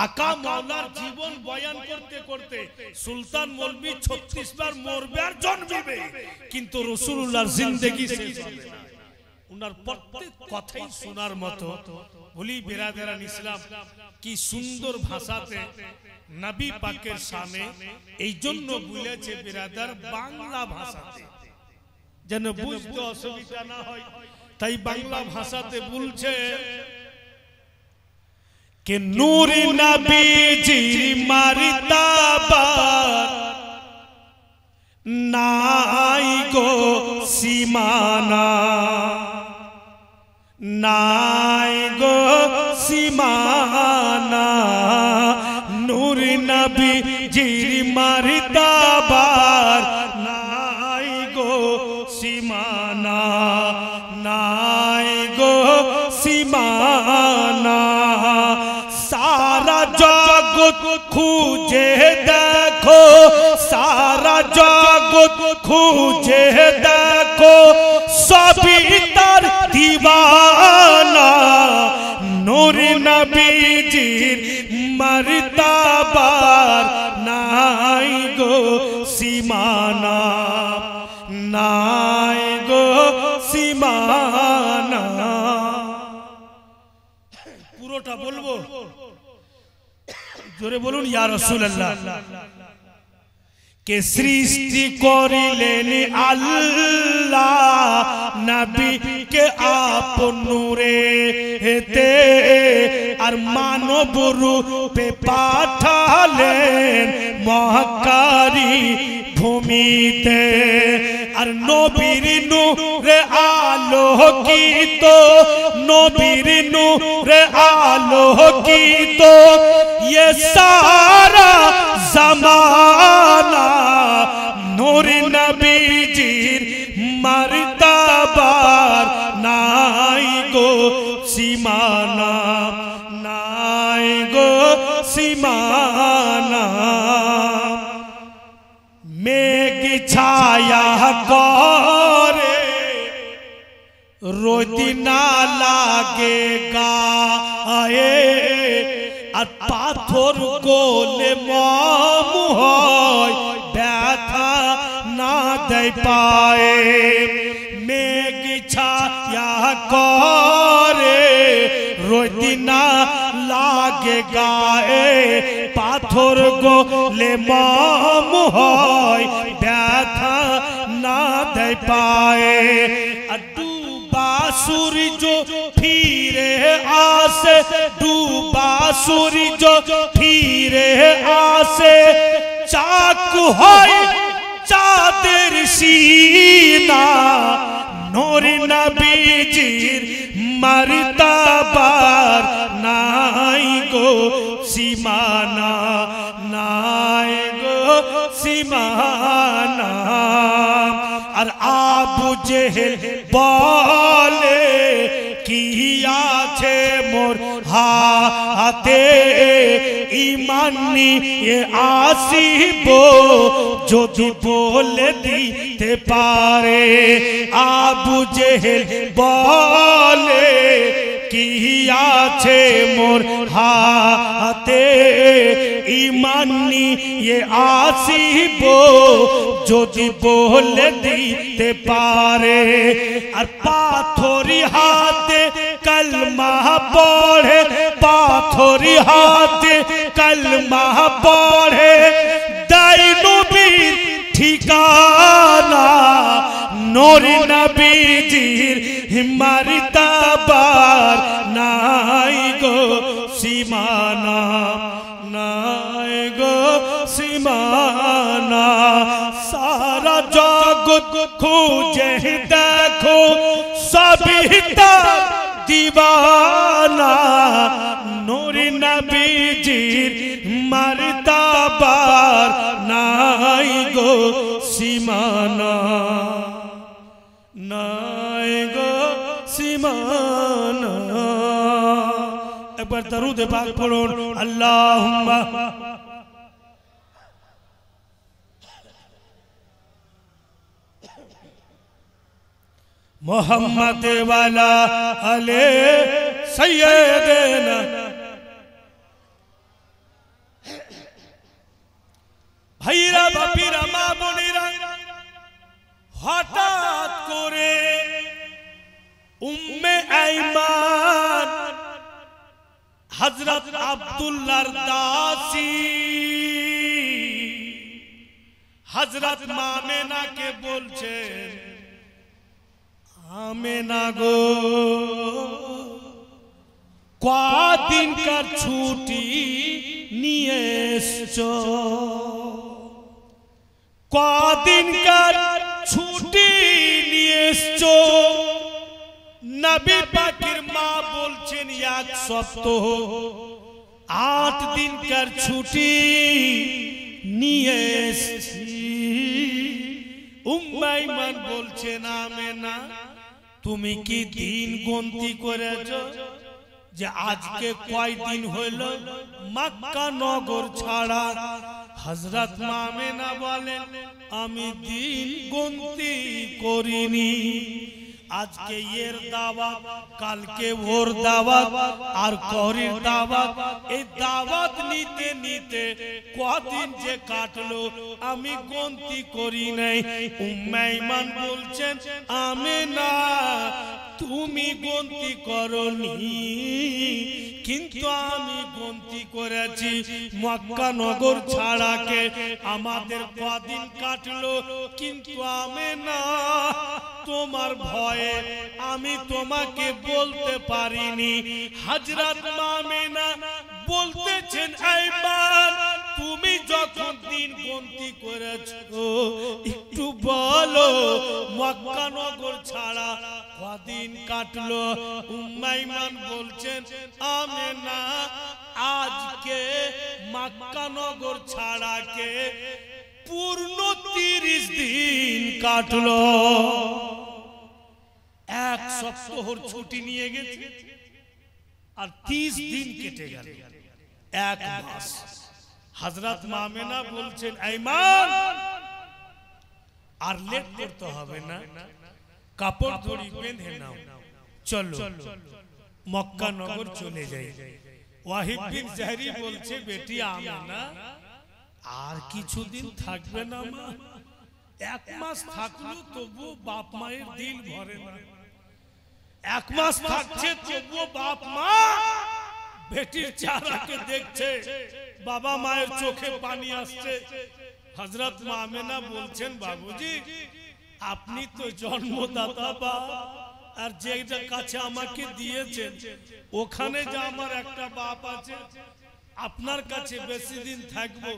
A: আকা মাওলার জীবন বয়ান করতে করতে সুলতান মৌলভী 36 বার মরবে আর জন্মিবে, কিন্তু রাসূলুল্লাহর জিন্দেগি শেষ হবে না। উনার প্রত্যেক কথাই শোনার মতো। বলি বেরাদারান ইসলাম, কি সুন্দর ভাষাতে নবী পাকের শানে, এই জন্য বলেছে বেরাদার বাংলা ভাষাতে, যেন বুঝতে অসুবিধা না হয়, তাই বাংলা ভাষাতে বলছে कि नूर नबी जी मर्तबा नाई गो सीमाना, नाई गो सीमाना, नूर नबी जी मर्तबा नाई गो सीमाना, नाई गो सीमाना। सारा जगत खूजे देखो, सारा जगत खूजे देखो, सभी तर दीवाना, नूर नबी जी मर्तबा नाई गो सीमाना, नाई गो सीमाना। পুরোটা বলবো, জোরে বলুন ইয়া রাসূলুল্লাহ। কে সৃষ্টি করিলেন আল্লাহ নবীকে আপন নূরে হেতে, আর মানব রূপে পাঠালেন মক্কারি ভূমিতে। আর নবীর নূরে আলোকিত, নবীর নূরে আলোকিত ये सारा जमाना, नूर नबी जीर मर्तबार नाई गो सीमाना, नाई गो सीमाना। मेघ छाया करे रोज ना लागेगा आए, আর পাথর কোলে মম হয় ব্যথা না দেয় পায়ে। करे रोती ना लागे गाए पाथर गोले माम होय व्यथा ना दे पाए डूबा सूरज फिरे आसे डूबा सूरज फिरे आसे चाकू होय चादर सीना नूर नबीजीर मर्तबार नाई गो सीमाना नाई गो सीमाना और आबू जेहेल बोले किया छे मोर हाथे ईमान निये आसिबो जोदि बोले दीते पारे आबू जेहेल बोले किया छे मोर हाथे ईमान निये आसिबो जोदि बोले दीते पारे और पाथरी हाथे कलमा पढ़े पाथरी हाथे कलमा पढ़े दाइनो भी ठिकाना नूर नबीजीर मर्तबार नाई गो सीमाना नाई गो सीमाना सारा जगत खोजे देखो सभी दीवाना नूर नबीजीर मर्तबार नाई गो सीमाना नाई गो सीमाना एक बार दरूद पाक पढ़ो अल्लाहुम्मा मोहम्मद वाला अले सैयदना भाईरा बापीरा मा बोनेरा हठात करे उम्मे ऐमान हजरत अब्दुल्लाह दासी हजरत मामेना के बोलछे आमेना गो कदिनकार छुट्टी निये एसछो कदिनकार छुट्टी निये एसछो नबी पाकेर मा बोलछेन एक सप्ताह 8 दिनकार छुट्टी निये एसछि उम्मे ईमान बोलछेन आमेना तुमी की दिन गन्ति करेছো যে আজকে কয় দিন হইল মক্কা নগর ছাড়া হযরত মামেনা বলেন আমি দিন গন্তি করিনি আজকে এর দাওয়াত কালকে ওর দাওয়াত আর করির দাওয়াত এই দাওয়াত নিতে নিতে কদিন যে কাটলো আমি গন্তি করি নাই উম্মে ঈমান বলছেন আমেনা তুমি গন্তি করনি কিন্তু আমি গন্তি করেছি মক্কা নগর ছাড়াকে আমাদের কদিন কাটলো কিন্তু আমেনা তোমার ভয়ে আমি তোমাকে বলতে পারিনি হযরত মামেনা বলতেছেন আইমান তুমি যখন দিন গন্তি করেছো একটু বলো মক্কা নগর ছাড়া কদিন কাটলো উম্মে ঈমান বলছেন আমেনা আজকে মক্কা নগর ছাড়াকে পূর্ণ 30 দিন কাটলো এক সপ্তাহর ছুটি নিয়ে গেছে আর 30 দিন কেটে গেল এক মাস হযরত মামেনা বলছেন ঈমান আর লেট করতে হবে না কাপড় ধরি বেঁধে নাও চলো মক্কা নগর চলে যাই ওয়াহিদ বিন জাহরি বলছে বেটি আমেনা আর কিছুদিন থাকবে না মা এক মাস থাকলো তবু বাপ মায়ের দিল ভরে না এক মাস থাকছে তবুও বাপ মা বেটির চেহারাকে দেখছে, বাবা মায়ের চোখে পানি আসছে। হযরত মা আমেনা বলছেন, বাবুজি আপনি তো জন্মদাতা বাপ, আর যেটা কাছে আমাকে দিয়েছেন ওখানে যে আমার একটা বাপ আছে, আপনার কাছে বেশি দিন থাকবো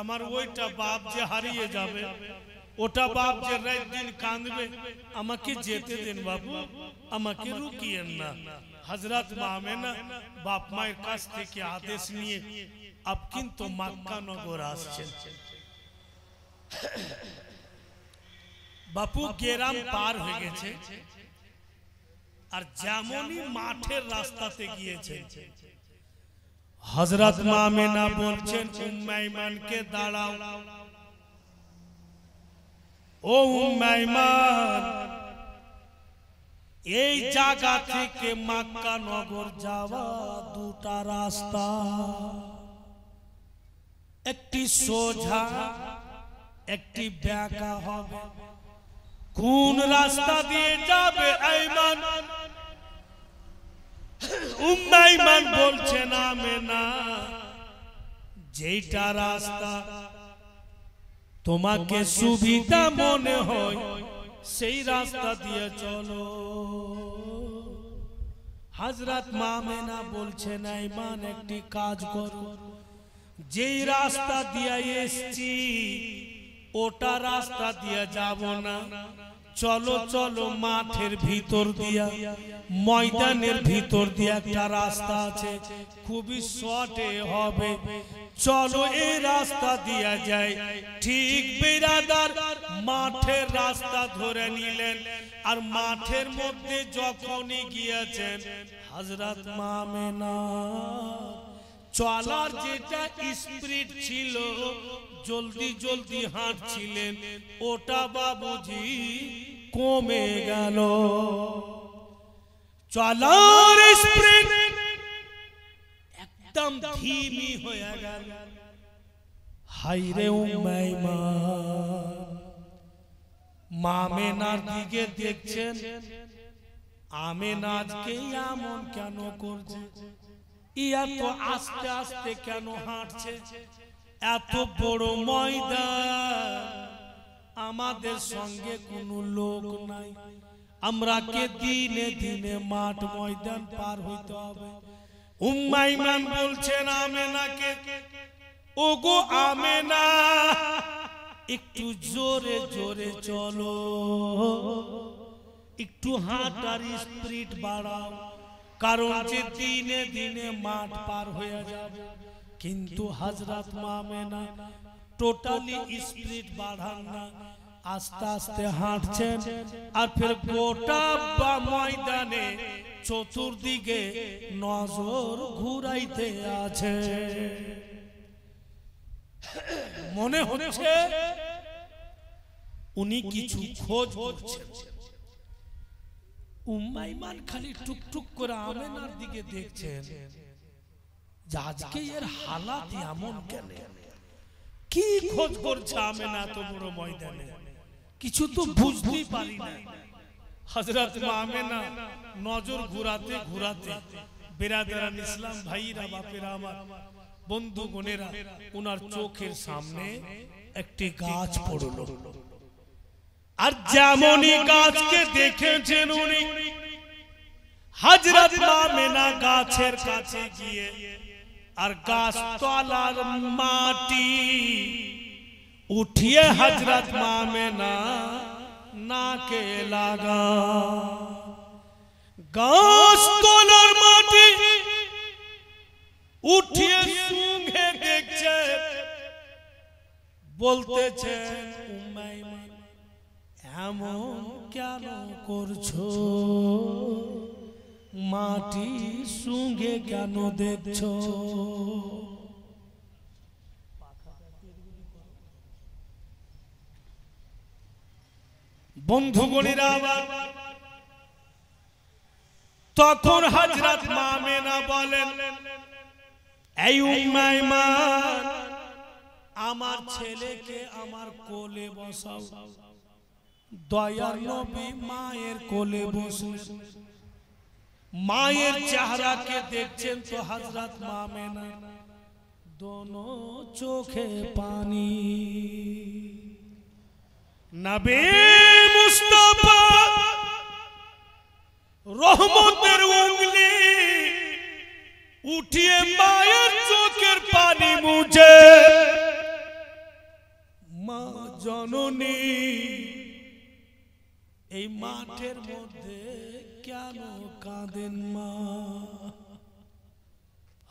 A: আমার ওইটা বাপ যে হারিয়ে যাবে, ওটা বাপ যে রাত দিন কাঁদবে, আমাকে যেতে দেন বাবু, আমাকে রুকিয়েন না। হযরত মা আমেনা বাপ মায়ের কাছ থেকে আদেশ নিয়ে আপ কিন্তু মক্কা নগর আসছেন। বাপু গ্রাম পার হয়ে গেছে, আর যেমনই মাঠের রাস্তাতে গিয়েছে হযরত মা আমেনা বলছেন উম্মে আইমানকে দাঁড়াও, ও উম্মে আইমান এই জায়গা থেকে মক্কা নগর যাওয়া দুটা রাস্তা, একটি সোজা একটি বেঁকা হবে, কোন রাস্তা দিয়ে যাবে আইমান? উম্মে আইমান বলছেন আমেনা যেটা রাস্তা তোমাকে সুবিধা মনে হয় সেই রাস্তা দিয়ে চলো। হযরত মা আমেনা বলছেন আইমান একটি কাজ করো, যেই রাস্তা দিয়ে এসেছি ওটা রাস্তা দিয়ে যাব না, চলো চলো মাঠের ভিতর দিয়া ময়দানের ভিতর দিয়ে একটা রাস্তা আছে, খুবই শর্টে হবে, চলো এই রাস্তা দিয়া যায়। ঠিক বিরাদার মাঠের রাস্তা ধরে নিলেন, আর মাঠের মধ্যে যখনই গিয়েছেন হযরত মা আমেনা চলার যেটা স্পিড ছিল, জলদি জলদি হাঁটছিলেন, ওটা বাবুজি কমে গেল। চলার স্পিড একদম ধীমি হয়ে গেল। হায়রে উম্মে আইমান মা আমেনার দিকে দেখছেন, আমেনা আজকে এমন কেন করছে, ইয়া তো আস্তে আস্তে কেন হাঁটছে, এত বড় ময়দান আমাদের সঙ্গে কোনো লোক নাই, আমরা কে দিনে দিনে মাঠ ময়দান পার হইতে হবে। উম্মে আইমান বলছেন আমেনাকে, ওগো আমেনা একটু জোরে জোরে চলো, একটু হাঁটার স্পিড বাড়াও, কারণ যে দিনে দিনে মাঠ পার হয়ে যাবে। কিন্তু হযরত মা আমেনা টোটালি স্পিড বাড়ান না, আস্তে আস্তে হাঁটছেন, আর ফির গোটা ময়দানে চতুর্দিকে নজর ঘুরাইতে আছে। মনে হচ্ছে উনি কিছু খোঁজ করছেন। উম্মে আইমান খালি টুকটুক করে আমেনার দিকে দেখছেন, আজকে এর হালাত এমন কেন, কি খোঁজ করছে আমেনা এত বড় ময়দানে, কিছু তো বুঝতেই পারি না। হযরত মা আমেনা নজর ঘুরাতে ঘুরাতে বিরাদরান ইসলাম ভাইরা বাপেরা আমার বন্ধু বোনেরা, ওনার চোখের সামনে একটি গাছ পড়ল, আর যেমনই গাছকে দেখেছেন উনি হযরত মা আমেনা গাছের কাছে গিয়ে আর গাছ তলার মাটি উঠিয়ে হযরত মা আমেনা নাকে লাগা, গাছ তলার মাটি উঠিয়ে সুঙ্ঘে দেখছে, বলতেছে উম্মে আইমান এমন কেন করছো, মাটি সুঙ্ঘে কেন দেখছো? বন্ধুগণেরা আমার তখন হযরত মা আমেনা বলেন, এই উম্মে আইমান আমার ছেলেকে আমার কোলে বসাও। দয়ার নবী মায়ের কোলে বসলেন, মায়ের চেহারাকে দেখছেন তো হযরত মা মেনা दोनों চোখে পানি। নবী মুস্তাফা রহমতের উঙ্গলি উঠিয়ে মায়ের চোখের পানি মুছে, মা জননী এই মাঠের মধ্যে কেন কাঁদেন মা?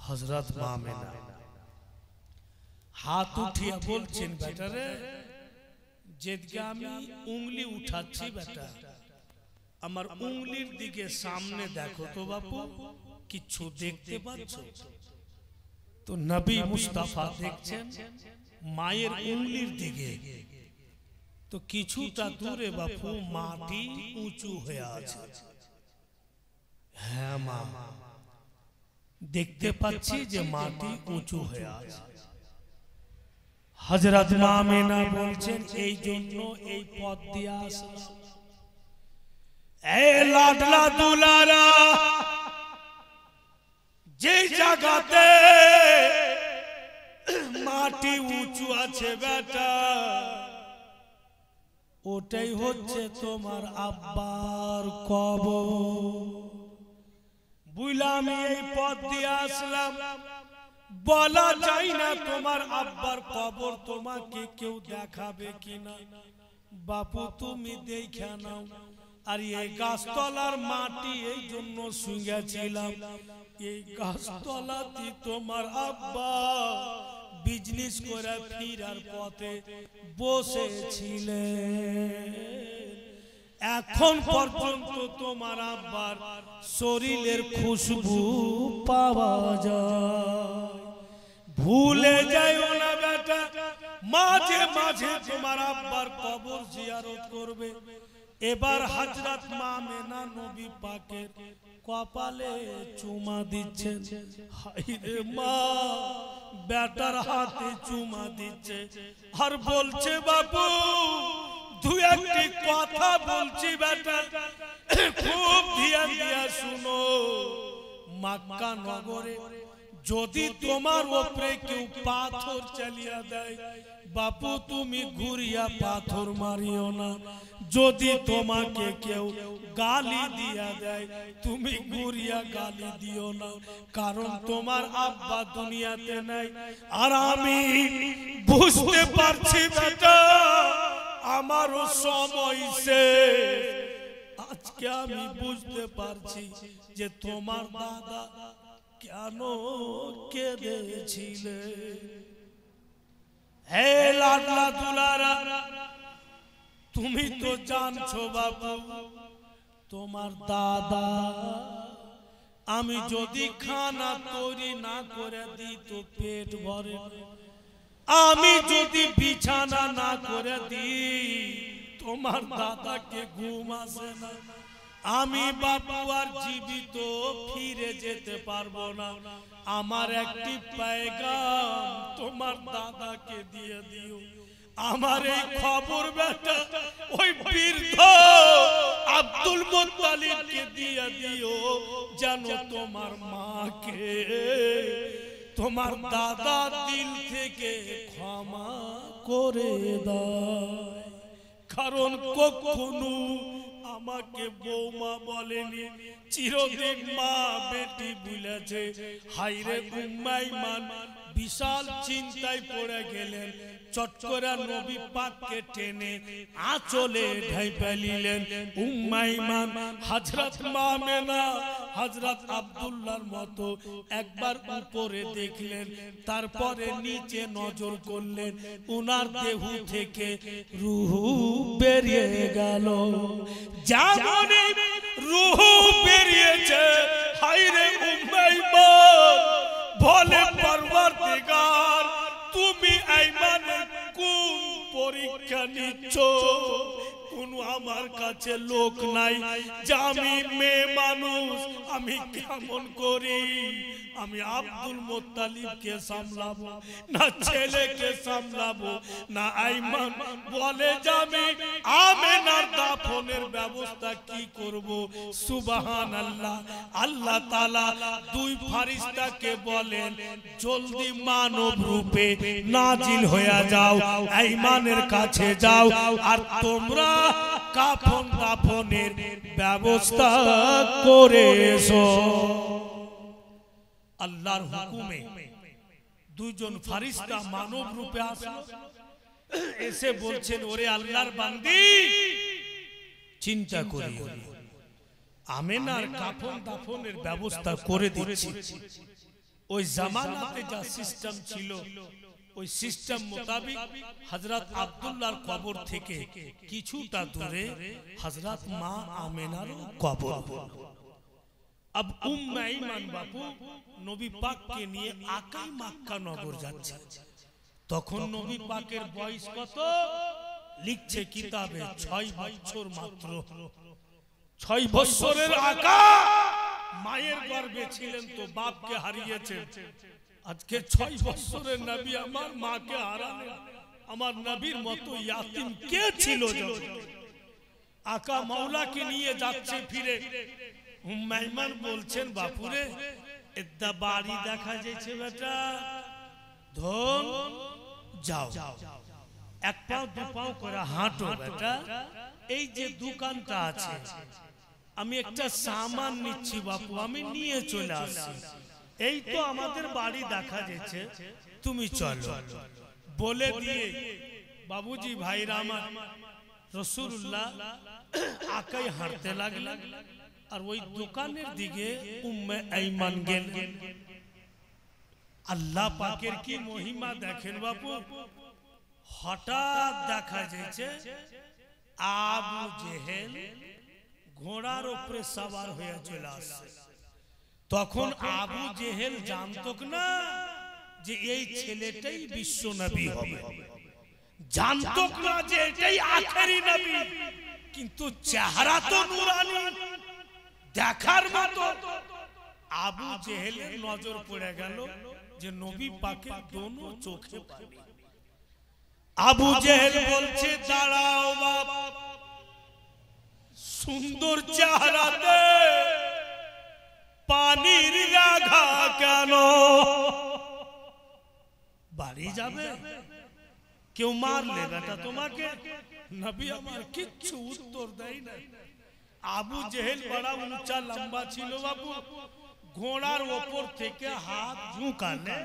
A: হযরত মা মেনা হাত উঠিয়ে বলছেন, বেটা রে, যেদিকে আমি উঙ্গলি উঠাচ্ছি বেটা, আমার উঙ্গলির দিকে সামনে দেখো তো বাপু, কিছু দেখতে পাচ্ছ? তো নবী মুস্তাফা দেখছেন মায়ের উঙ্গলির দিকে, তো কিছুটা দূরে বাপু মাটি উঁচু হয়ে আছে। হ্যাঁ মা, দেখতে পাচ্ছি যে মাটি উঁচু হয়ে আছে। হযরত মা মেনা বলছেন, এই জন্য এই পথ দিয়ে আসলাম। এ লাডলা দুলারা, যে জায়গাতে মাটি উঁচু আছে বেটা, ওটাই হচ্ছে তোমার আব্বার কবর। বুঝলাম এই পথ দিয়ে আসলাম, বলা যায় না তোমার আব্বার কবর তোমাকে কেউ দেখাবে কিনা। বাপু তুমি দেখে নাও। আর এই গাছতলার মাটি এই জন্য শুয়েছিলাম, এই গাছতলাতে তোমার আব্বা বিজনেস করে ফিরার পথে বসেছিলেন। এখন পর্যন্ত তোমার আব্বার শরীরের খুশবু পাওয়া যায়। ভুলে যাইও না বেটা, মাঝে মাঝে তোমার আব্বার কবর জিয়ারত করবে। এবার হযরত মা মেনা নবী পাকের কপালে চুমা দিচ্ছেন। হায়রে মা, বেটার হাতে চুমা দিচ্ছে আর বলছে, বাবু দু একটি কথা বলছি বেটা, খুব ধ্যান দিয়া শুনো। মক্কা নগরে যদি তোমার উপরে কেউ পাথর চালিয়ে দেয়, বাপু তুমি ঘুরিয়া পাথর মারিও না। যদি তোমাকে কেউ গালি দিয়া দেয়, তুমি ঘুরিয়া গালি দিও না, কারণ তোমার আব্বা দুনিয়াতে নাই। আর আমি বুঝতে পারছি বেটা, আমারও সময় শেষ। আজকে আমি বুঝতে পারছি যে তোমার দাদা কেন কেঁদেছিলে। হে লাডলা দুলারা, তুমি তো জানছো বাবু, তোমার দাদা আমি যদি খানা তৈরি না করে দিই তো পেট ভরে, আমি যদি বিছানা না করে দিই তোমার দাদাকে ঘুম আসে না। আমি বাবু আর জীবিত ফিরে যেতে পারবো না। আমার একটি পেগাম তোমার দাদাকে দিয়ে দিও। আমার এই খবর বেটা ওই বৃদ্ধ আব্দুল মুত্তালিবকে দিয়ে দিও, যেন তোমার মাকে তোমার দাদা দিল থেকে ক্ষমা করে দেয়। কারণ কখনো আমাকে বৌমা বলেনি, চিরদিন মা বেটি বলেছে। হায়রে উম্মাইমান বিশাল চিন্তায় পড়ে গেলেন। চট করে নবী পাককে টেনে আঁচলে ঢাইপা নিলেন। উম্মাইমান হযরত মা মেনা হযরত আব্দুল্লাহর মতো একবার উপরে দেখলেন, তারপরে নিচে নজর করলেন। উনার দেহ থেকে রূহ বেরিয়ে গেল। যেমনই রূহ বেরিয়েছে, হায়রে উম্মাইমান বলে, পরওয়ারদিগার তুমি আইমানের কোন পরীক্ষা নিচ্ছ, কোনো আমার কাছে লোক নাই যে আমি মেয়ে মানুষ আমি কেমন করি আমি আব্দুল মুত্তালিবকে সামলাবো না ছেলেকে সামলাবো না আইমান বলে যে আমি আমেনার দাফনের ব্যবস্থা কি করব সুবহানাল্লাহ আল্লাহ তাআলা দুই ফেরেশতাকে বলেন জলদি মানব রূপে নাজিল হয়ে যাও আইমানের কাছে যাও আর তোমরা কাফন দাফনের ব্যবস্থা করে এসো আল্লাহর হুকুমে দুইজন ফেরেশতা মানব রূপে আসলো এসে বলছেন ওরে আল্লাহর বান্দি চিন্তা করিও আমেনার কাফন দাফনের ব্যবস্থা করে দিচ্ছি ওই জামানাতে যা সিস্টেম ছিল ওই সিস্টেম মোতাবেক হযরত আব্দুল্লাহর কবর থেকে কিছুটা দূরে হযরত মা আমেনার কবর अब उम्मे ईमान बापू नबी पाक के निये आकाई मक्का नगर जाच्छे तखन नबी पाकेर बयस कत लिखছে কিতাবে 6 বছর মাত্র 6 বছরের আকা মায়ের গর্ভে ছিলেন তো বাপকে হারিয়েছেন আজকে 6 বছরের নবী আমার মাকে হারালেন আমার নবীর মতো ইয়াতিম কে ছিল আকা মাওলাকে নিয়ে যাচ্ছে ফিরে হুমায়মান বলছেন বাপুরে এদা বাড়ি দেখা যাচ্ছে বেটা ধন যাও এক পাও দু পাও করে হাঁটো বেটা এই যে দোকানটা আছে আমি একটা সামান নিচ্ছি বাপু আমি নিয়ে চলে আসছি এই তো আমাদের বাড়ি দেখা যাচ্ছে তুমি চলো বলে দিয়ে বাবুজি ভাইরা আমার রাসূলুল্লাহ আকাই হাঁটতে লাগলেন আর ওই দোকানের দিকে উম্মে আইমান গেলেন আল্লাহ পাকের কি মহিমা দেখেন বাপু হঠাৎ দেখা যাচ্ছে আবু জেহেল ঘোড়ার উপরে সওয়ার হয়ে চলে আসছে তখন আবু জেহেল জানতো না যে এই ছেলেটাই বিশ্ব নবী হবে জানতো না যে এটাই আখেরি নবী কিন্তু চেহারা তো নূরানি দেখার মতো আবু জেহেলের নজর পড়ে গেল যে নবী পাকের দোনো চোখে পানি আবু জেহেল বলছে দাঁড়াও বাপ সুন্দর চেহারাতে পানির রাগা কেন বাড়ি যাবে কেউ মারলে বেটা তোমাকে নবী আমার কিচ্ছু উত্তর দেয় না আবু জেহেল বড় উঁচা লম্বা ছিল বাবু ঘোড়ার উপর থেকে হাত ঝুঁকালে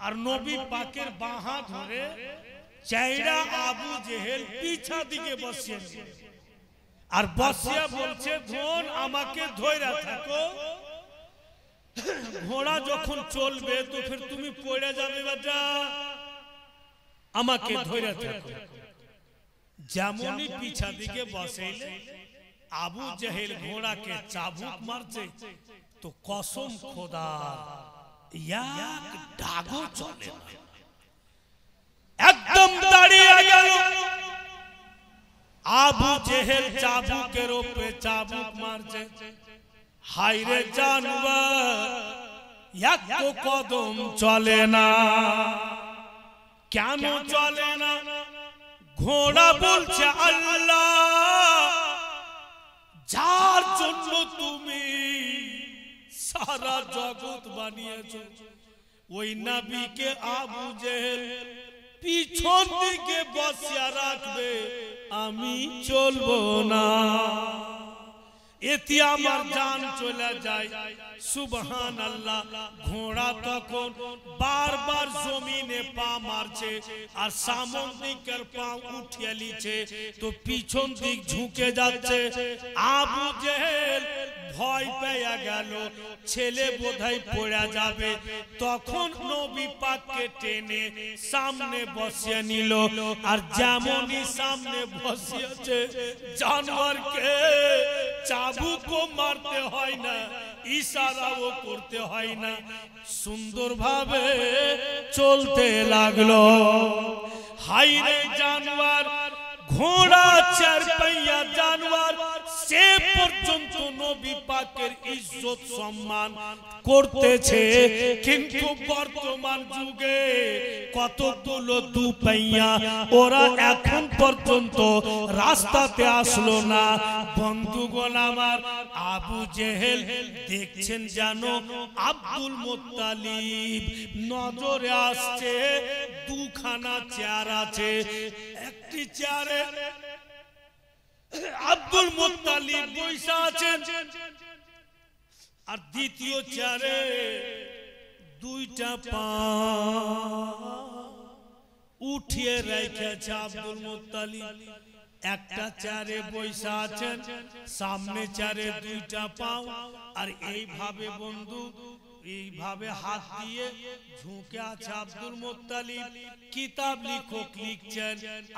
A: আর নবী পাকের বাঁ হাত ধরে চাইরা আবু জেহেল পিছা দিকে বসিয়ে আর বসিয়া বলছে ধন আমাকে ধইরা থাকো ঘোড়া যখন চলবে তো ফির তুমি পড়ে যাবে বেটা আমাকে ধইরা থাকো যেমনই পিছা দিকে বসাইলে আবু জেহেল ঘোড়াকে চাবুক মারছে তো কসম খোদা এক ডাগো চলে না একদম দাঁড়িয়ে গেল আবু জেহেল চাবুকের উপরে চাবুক মারছে হায়রে জানবার এক কদম চলে না কেন চলে না ঘোড়া বলছে আল্লাহ যার জন্য তুমি সারা জগৎ বানিয়েছো ওই নবীকে আবু জেহেল পিছন দিকে বসিয়া রাখবে আমি চলবো না এতে আমার জান চলে যায় সুবহানাল্লাহ ঘোড়া তখন বারবার জমিনে পা মারছে আর সামন দিকের পা উঠিয়ে লিছে তো পিছন দিক ঝুঁকে যাচ্ছে আবু জেহেল ভয় পেয়ে গেল ছেলে বোধহয় পড়ে যাবে তখন নবী পাককে টেনে সামনে বসিয়ে নিল আর যেমনই সামনে বসিয়েছে জানোয়ারকে চাবুকও মারতে হয় না ইশারাও করতে হয় না সুন্দরভাবে চলতে লাগলো হায়রে জানোয়ার ঘোড়া চার পাইয়া জানোয়ার সে পর্যন্ত নবী পাকের ইজ্জত সম্মান করতেছে। কিন্তু বর্তমান যুগে কতগুলো দুপাইয়া ওরা এখন পর্যন্ত রাস্তাতে আসলো না। বন্ধুগণ আমার, আবু জেহেল দেখছেন জানো আব্দুল মুত্তালিব নজরে আসছে, দুখানা চেয়ার আছে, একটি চেয়ারে আব্দুল মুত্তালিব বসে আছেন, আর দ্বিতীয় চেয়ারে দুইটা পা উঠিয়ে রেখেছে আব্দুল মুত্তালিব। একটা চেয়ারে বসে আছেন, সামনে চেয়ারে দুইটা পা, আর এইভাবে বন্ধু এইভাবে হাত দিয়ে ঝুঁকে আছে আব্দুল মুত্তালিব। কিতাব লেখক লিখছেন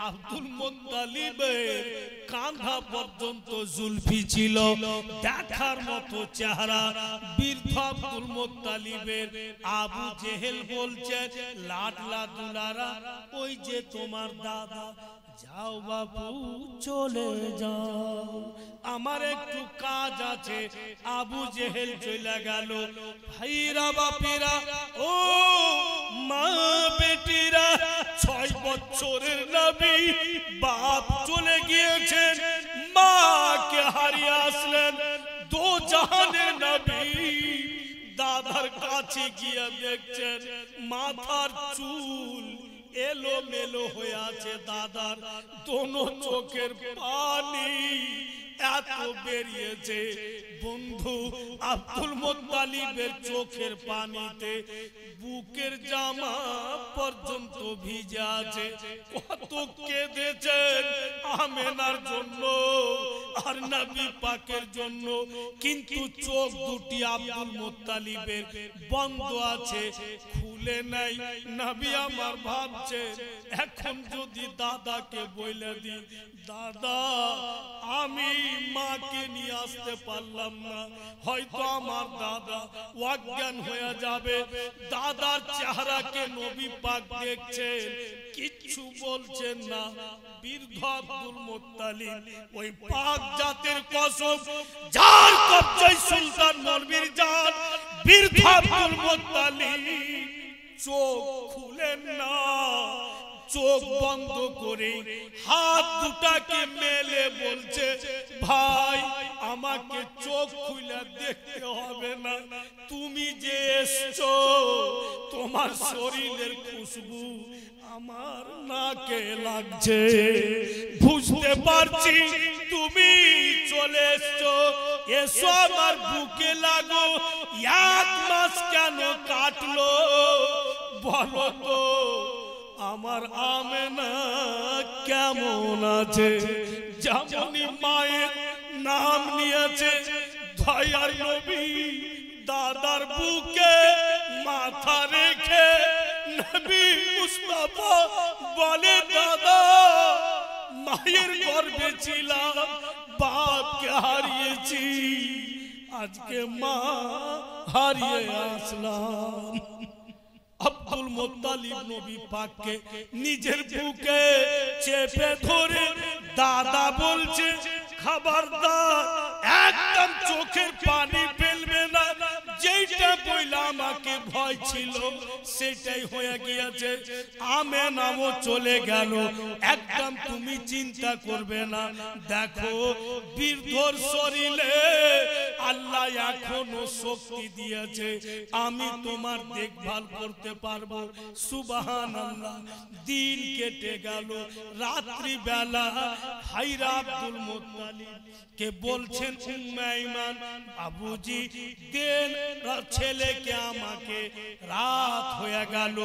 A: আব্দুল মুত্তালিবের কাঁধা পর্যন্ত জুলফি ছিল, দেখার মতো চেহারা বৃদ্ধ আব্দুল মুত্তালিবের। আবু জেহেল বলছেন লাডলা দুলারা, ওই যে তোমার দাদা, যাও বাবু চলে যাও, আমার একটু কাজ আছে। আবু জেহেল চলে গেল। ভাইরা বাপিরা, ও মা বেটিরা, 6 বছরের নবী বাপ চলে গিয়েছেন, মাকে হারিয়ে আসলেন। দো জাহানের নবী দাদার কাছে গিয়ে দেখছেন মাথার চুল এলো মেলো হয়ে আছে, দাদার দোনো চোখের পানি এত বেরিয়েছে। বন্ধু আব্দুল মুত্তালিবের চোখের পানিতে বুকের জামা পর্যন্ত ভিজে আছে। কত কেঁদেছেন আমেনার জন্য আর নবী পাকের জন্য, কিন্তু চোখ দুটি আব্দুল মুত্তালিবের বন্ধ আছে, খুলে নাই। নবী আমার ভাবছে এখন যদি দাদাকে বলে দিই, দাদা আমি মাকে নিয়ে আসতে পারলাম না, হয়তো আমার দাদা অজ্ঞান হয়ে যাবে। দাদার চেহারাকে নবী পাক দেখছেন, কিচ্ছু বলছেন না। বৃদ্ধ আব্দুল মুত্তালিব ওই পাক জাতের কসম, যার কবজায় সুলতান মরবির জান, বৃদ্ধ আব্দুল মুত্তালিব চোখ খুলেন না, চোখ বন্ধ করে হাত দুটাকে মেলে বলছে, ভাই আমাকে চোখ খুলে দেখতে হবে না, তুমি যে এসছো তোমার শরীরের খুশবু আমার নাকে লাগছে, বুঝতে পারছি তুমি চলে এসছো, এসো আমার বুকে লাগো। 1 মাস কেন কাটলো বলো তো, আমার আমেনা কেমন আছে? যেমনই মায়ের নাম নিয়েছে দয়ার নবী দাদার বুকে মাথা রেখে নবী মুস্তাফা বলে, দাদা মায়ের গর্ভে ছিলাম, বাপকে হারিয়েছি, আজকে মা হারিয়ে আসলাম। আব্দুল মুত্তালিব নবী পাককে নিজের বুকে চেপে ধরে দাদা বলছে, খবরদার একদম চোখের পানি ফেলবে না, যেটা বইলা আমাকে ভয় ছিল সেটাই হয়ে গিয়েছে। আমেনাও চলে গেল, একদম তুমি চিন্তা করবে না। দেখো বৃদ্ধর শরীরে আল্লাহ এখনো শক্তি দিয়েছে, আমি তোমার দেখভাল করতে পারবো। সুবহানাল্লাহ। দিন কেটে গেল, রাত্রি বেলা ভাইরা আব্দুল মুত্তালিব কে বলছেন, উম্মে আইমান বাবুজি দেন ছেলেকে আমাকে, রাত হয়ে গেল,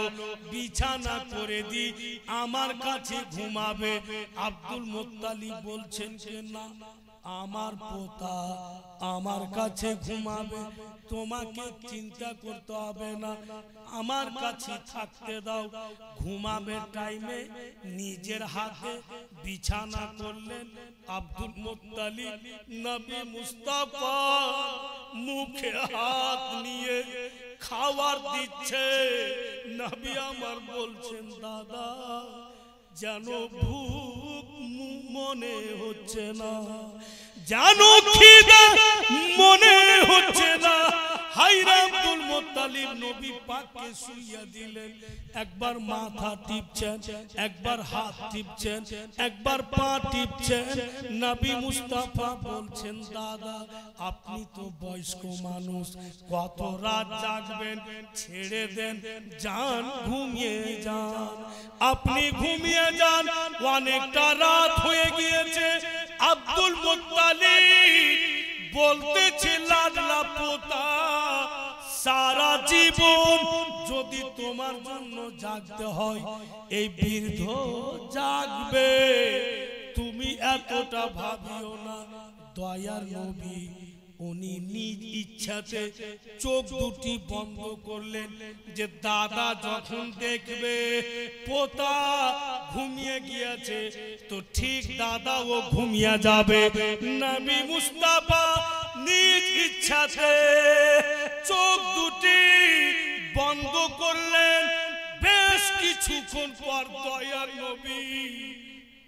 A: বিছানা করে দি, আমার কাছে ঘুমাবে। আব্দুল মুত্তালিব বলছেন যে না, আমার পোতা আমার কাছে ঘুমাবে, তোমাকে চিন্তা করতে হবে না, আমার কাছে থাকতে দাও। ঘুমাবে টাইমে নিজের হাতে বিছানা করলেন আব্দুল মুত্তালিব। নবী মুস্তাফা মুখে হাত নিয়ে খাবার দিচ্ছে। নবী আমার বলছেন, দাদা যেন ভুক মনে হচ্ছে না, জানো খিদে মনে হচ্ছে না। হায়রে আব্দুল মুত্তালিব নবী পাককে শুইয়া দিলেন, একবার মাথা টিপছেন, একবার হাত টিপছেন, একবার পা টিপছেন। নবী মুস্তাফা বলছেন, দাদা আপনি তো বয়স্ক মানুষ, কত রাত জাগবেন, ছেড়ে দেন, যান ঘুমিয়ে যান, আপনি ঘুমিয়ে যান, অনেকটা রাত হয়ে গিয়েছে। আব্দুল মুত্তালিব বলতেছে, লাডলা পোতা, সারা জীবন যদি তোমার জন্য জাগতে হয়, এই বৃদ্ধ জাগবে, তুমি এতটা ভাবিও না। দয়ার নবী উনি নিজ ইচ্ছাতে চোখ দুটি বন্ধ করলেন, যে দাদা যখন দেখবে পোতা ঘুমিয়ে গিয়েছে, তো ঠিক দাদাও ঘুমিয়ে যাবে। নবী মুস্তাফা নিজ ইচ্ছাতে চোখ দুটি বন্ধ করলেন। বেশ কিছুক্ষণ পর দয়ার নবী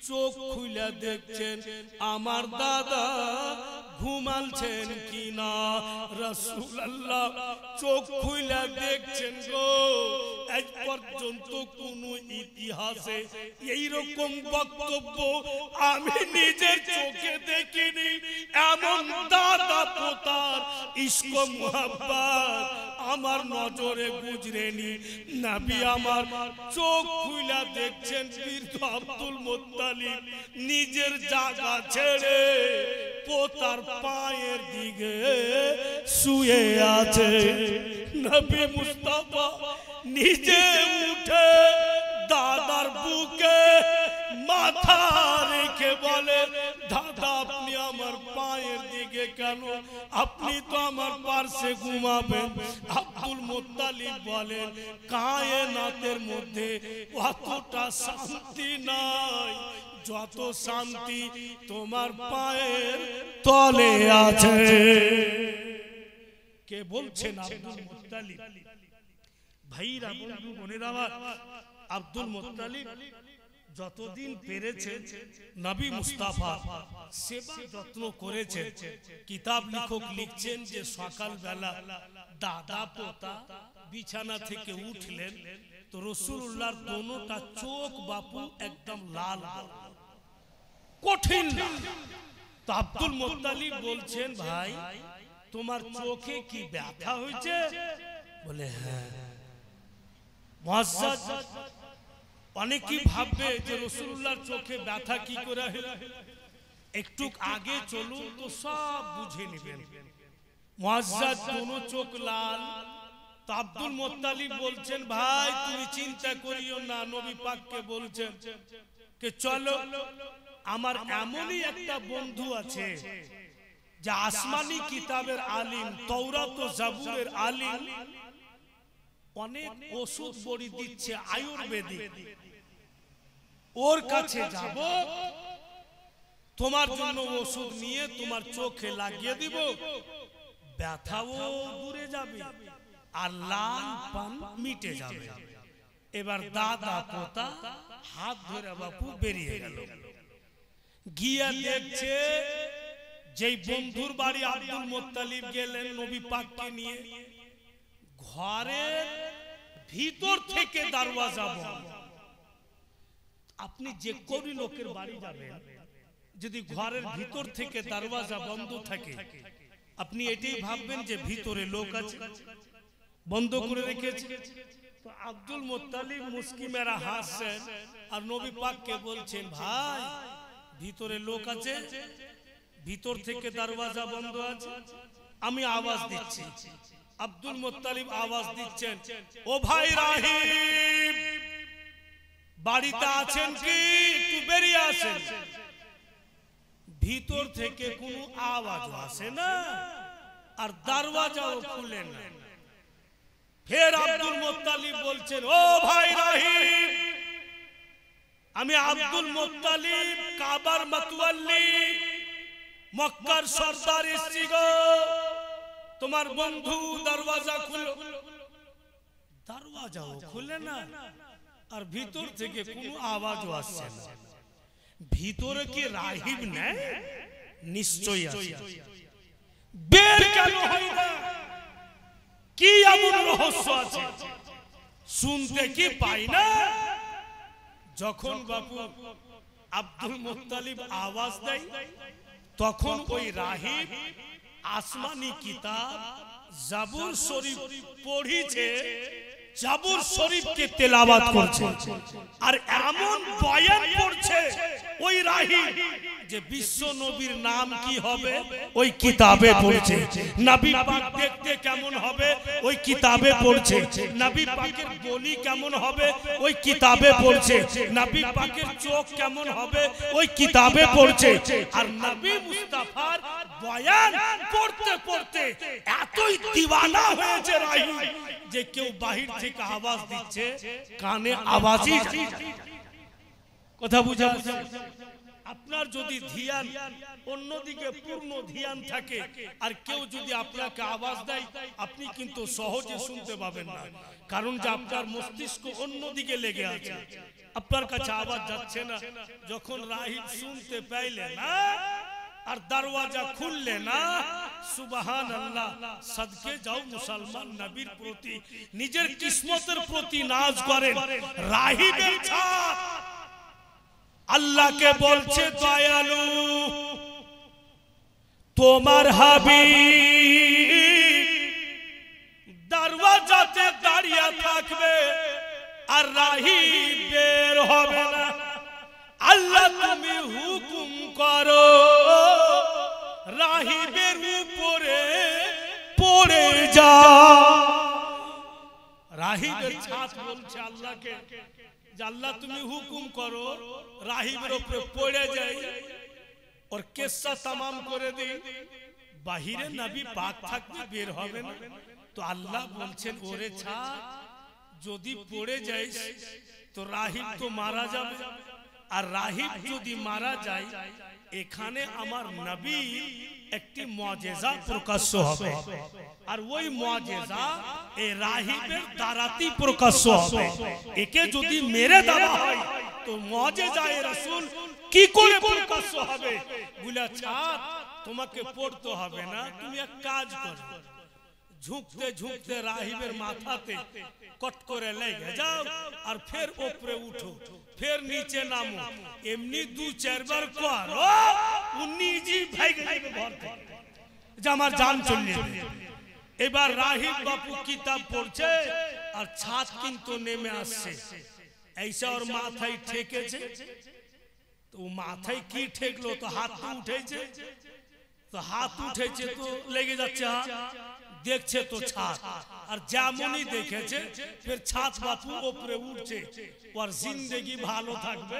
A: চোখ খুলে দেখছেন, আমার দাদা ঘুমালছেন কিনা। রাসূলুল্লাহ চোখ খুলে দেখছেন গো, আজ পর্যন্ত কোন ইতিহাসে এইরকম বক্তব্য আমি নিজের চোখে দেখিনি। এমন দাদা পোতার ইশক মুহাব্বত আমার নজরে গুজরেনি। নবী আমার চোখ খুলে দেখছেন, বীর আব্দুল মুত্তালিব নিজের জায়গা ছেড়ে পোতার পায়ের দিকে শুয়ে আছে। নবী মুস্তাফা নিজে উঠে দাদার বুকে মাথা রেখে বলে, দাদা আপনি আমার পায়ের দিকে কেন, আপনি তো আমার পাশে ঘুমাবেন। আব্দুল মুত্তালিব বলেন, কায়নাতের মধ্যে অতটা শান্তি নাই যত শান্তি তোমার পায়ের তলে আছে। কে বলছেন? Abdul Muttalib. ভাইরা, বন্ধু বোনেরা আমার, আব্দুল মুত্তালিব যতদিন পেরেছেন নবী মুস্তাফা সেবা যত্ন করেছেন। কিতাব লেখক লিখছেন যে সকালবেলা দাদা পোতা বিছানা থেকে উঠলেন, তো রাসূলুল্লাহর দোনোটা চোখ বাপু একদম লাল, কঠিন। তো আব্দুল মুত্তালিব বলছেন, ভাই তোমার চোখে কি ব্যথা হয়েছে? বলে হ্যাঁ। মুআজ্জাজ অনেকেই ভাববে যে রাসূলুল্লাহর চোখে ব্যথা কি করে হলো, একটু আগে চলুন তো সব বুঝে নেবেন। মুআজ্জাজ দোনো চোখ লাল। তো আব্দুল মুত্তালিব বলছেন, ভাই তুমি চিন্তা করিও না, নবী পাককে বলছেন যে চলো, আমার এমনই একটা বন্ধু আছে যে আসমানি কিতাবের আলিম, তাওরাত ও জাবুরের আলিম, অনেক ওষুধ বড়ি দিচ্ছে আয়ুর্বেদিক, ওর কাছে যাব, তোমার জন্য ওষুধ নিয়ে তোমার চোখে লাগিয়ে দিব, ব্যথাও দূরে যাবে আর লাল পান মিটে যাবে। এবার দাদা পোতা হাত ধরে বাপু বেরিয়ে গেল। গিয়া দেখছে যেই বন্ধুর বাড়ি আব্দুল মুত্তালিব গেলেন নবী পাককে নিয়ে, ঘরের ভিতর থেকে দরওয়াজা বন্ধ। আপনি যে কোন লোকের বাড়ি যাবেন, যদি ঘরের ভিতর থেকে দরওয়াজা বন্ধ থাকে, আপনি এটাই ভাববেন যে ভিতরে লোক আছে, বন্ধ করে রেখেছে। তো আব্দুল মুত্তালিব মুস্কি মেরা হাসছেন আর নবী পাককে বলছেন, ভাই ভিতরে লোক আছে, ভিতর থেকে দরওয়াজা বন্ধ আছে, আমি আওয়াজ দিচ্ছি। আব্দুল মুত্তালিব আওয়াজ দিচ্ছেন, ও ভাই রাহিব, বাড়িতে আছেন কি? একটু বেরিয়ে আসেন। ভিতর থেকে কোনো আওয়াজ আসে না আর দরওয়াজাও খুলে না। ফের আব্দুল মুত্তালিব বলছেন, ও ভাই রাহিব, আমি আব্দুল মুত্তালিব, কাবার মাতওয়াল্লি, মক্কার সরদার এসেছি গো, তোমার বন্ধু দরওয়াজা খুলো। দরওয়াজাও খুলে না আর ভিতর থেকে কোনো আওয়াজও আসছে না। ভিতরে কি রাহিব নেই? নিশ্চয়ই আছে। বের কেন হয় না? কি এমন রহস্য আছে? শুনতে কি পাই না? যখন বাপু আব্দুল মুত্তালিব আওয়াজ দেয় তখন ওই রাহিব আসমানি কিতাব জাবুর শরীফ পড়িছে, জাবুর শরীফকে তেলাওয়াত করছে, আর এমন বয়ান করছে ওই রাহিব যে বিশ্ব নবীর নাম কি হবে ওই কিতাবে পড়ছে, নবী পাক দেখতে কেমন হবে ওই কিতাবে পড়ছে, নবী পাকের বলি কেমন হবে ওই কিতাবে পড়ছে, নবী পাকের চোখ কেমন হবে ওই কিতাবে পড়ছে। আর নবী মুস্তাফার বয়ান পড়তে পড়তে এতই দিওয়ানা হয়েছে রাহিব যে কেউ বাহির থেকে আওয়াজ দিচ্ছে কানে আওয়াজই কথা বুঝা। আপনার যদি ধ্যান অন্যদিকে পূর্ণ ধ্যান থাকে আর কেউ যদি আপনাকে আওয়াজ দেয় আপনি কিন্তু সহজে শুনতে পাবেন না, কারণ যে আপনার মস্তিষ্ক অন্যদিকে লেগে আছে, আপনার কাছে আওয়াজ যাচ্ছে না। যখন রাহিব শুনতে পাইলে না আর দরওয়াজা খুললে না, সুবহানাল্লাহ, সদকে যাও মুসলমান নবীর প্রতি নিজের কিসমতের প্রতি নাজ করেন। রাহিবের ছাপ আল্লাহকে বলছে দয়ালু তোমার হাবিব দরওয়াজাতে দাঁড়িয়ে থাকবে আর রাহিব বের হবে না। আল্লাহ তুমি হুকুম করো রাহিবের উপরে পড়ে যা। রাহিবের ছাত বলছে আল্লাহকে যে আল্লাহ তুমি হুকুম করো রাহিবের উপরে পড়ে যাই और किस्सा तमाम করে দিই। বাহিরে নবী পাক থাকবে বের হবে না, তো আল্লাহ বলছেন ওরে ছাত যদি পড়ে যাইস তো রাহিব তো মারা যাবে, আর রাহিব যদি মারা যায় এখানে আমার নবী একটি মুআজিজা প্রকাশ্য হবে, আর ওই মুআজিজা এই রাহিবের দ্বারাতি প্রকাশ্য হবে। একে যদি মেরে দেওয়া হয় তো মুআজিজায়ে রাসূল কি করে প্রকাশ্য হবে? বলে ছাত তোমাকে পড়তে হবে না, তুমি এক কাজ করো, ঝুঁকতে ঝুঁকতে রাহিবের মাথাতে কট করে লেগে যাও আর ফের উপরে উঠো, ফের নিচে নামো, এমনি দু চারবার করো, নিজে ভাইগে যাবে ঘর থেকে যে আমার জান চলে যাবে। এবার রাহিব বাপু কিতাব পড়ছে আর ছাদ কিন্তু নেমে আসছে, ऐसा और মাথায় ঠেকেছে, তো মাথায় কি ঠেকলো? তো হাত উঠেছে, তো হাত উঠেছে তো লেগে যাচ্ছে হাত, দেখছে তো ছাদ, আর যেমনই দেখেছে ফের ছাদ বাপু উপরে উঠছে, আর জিন্দেগি ভালো থাকবে,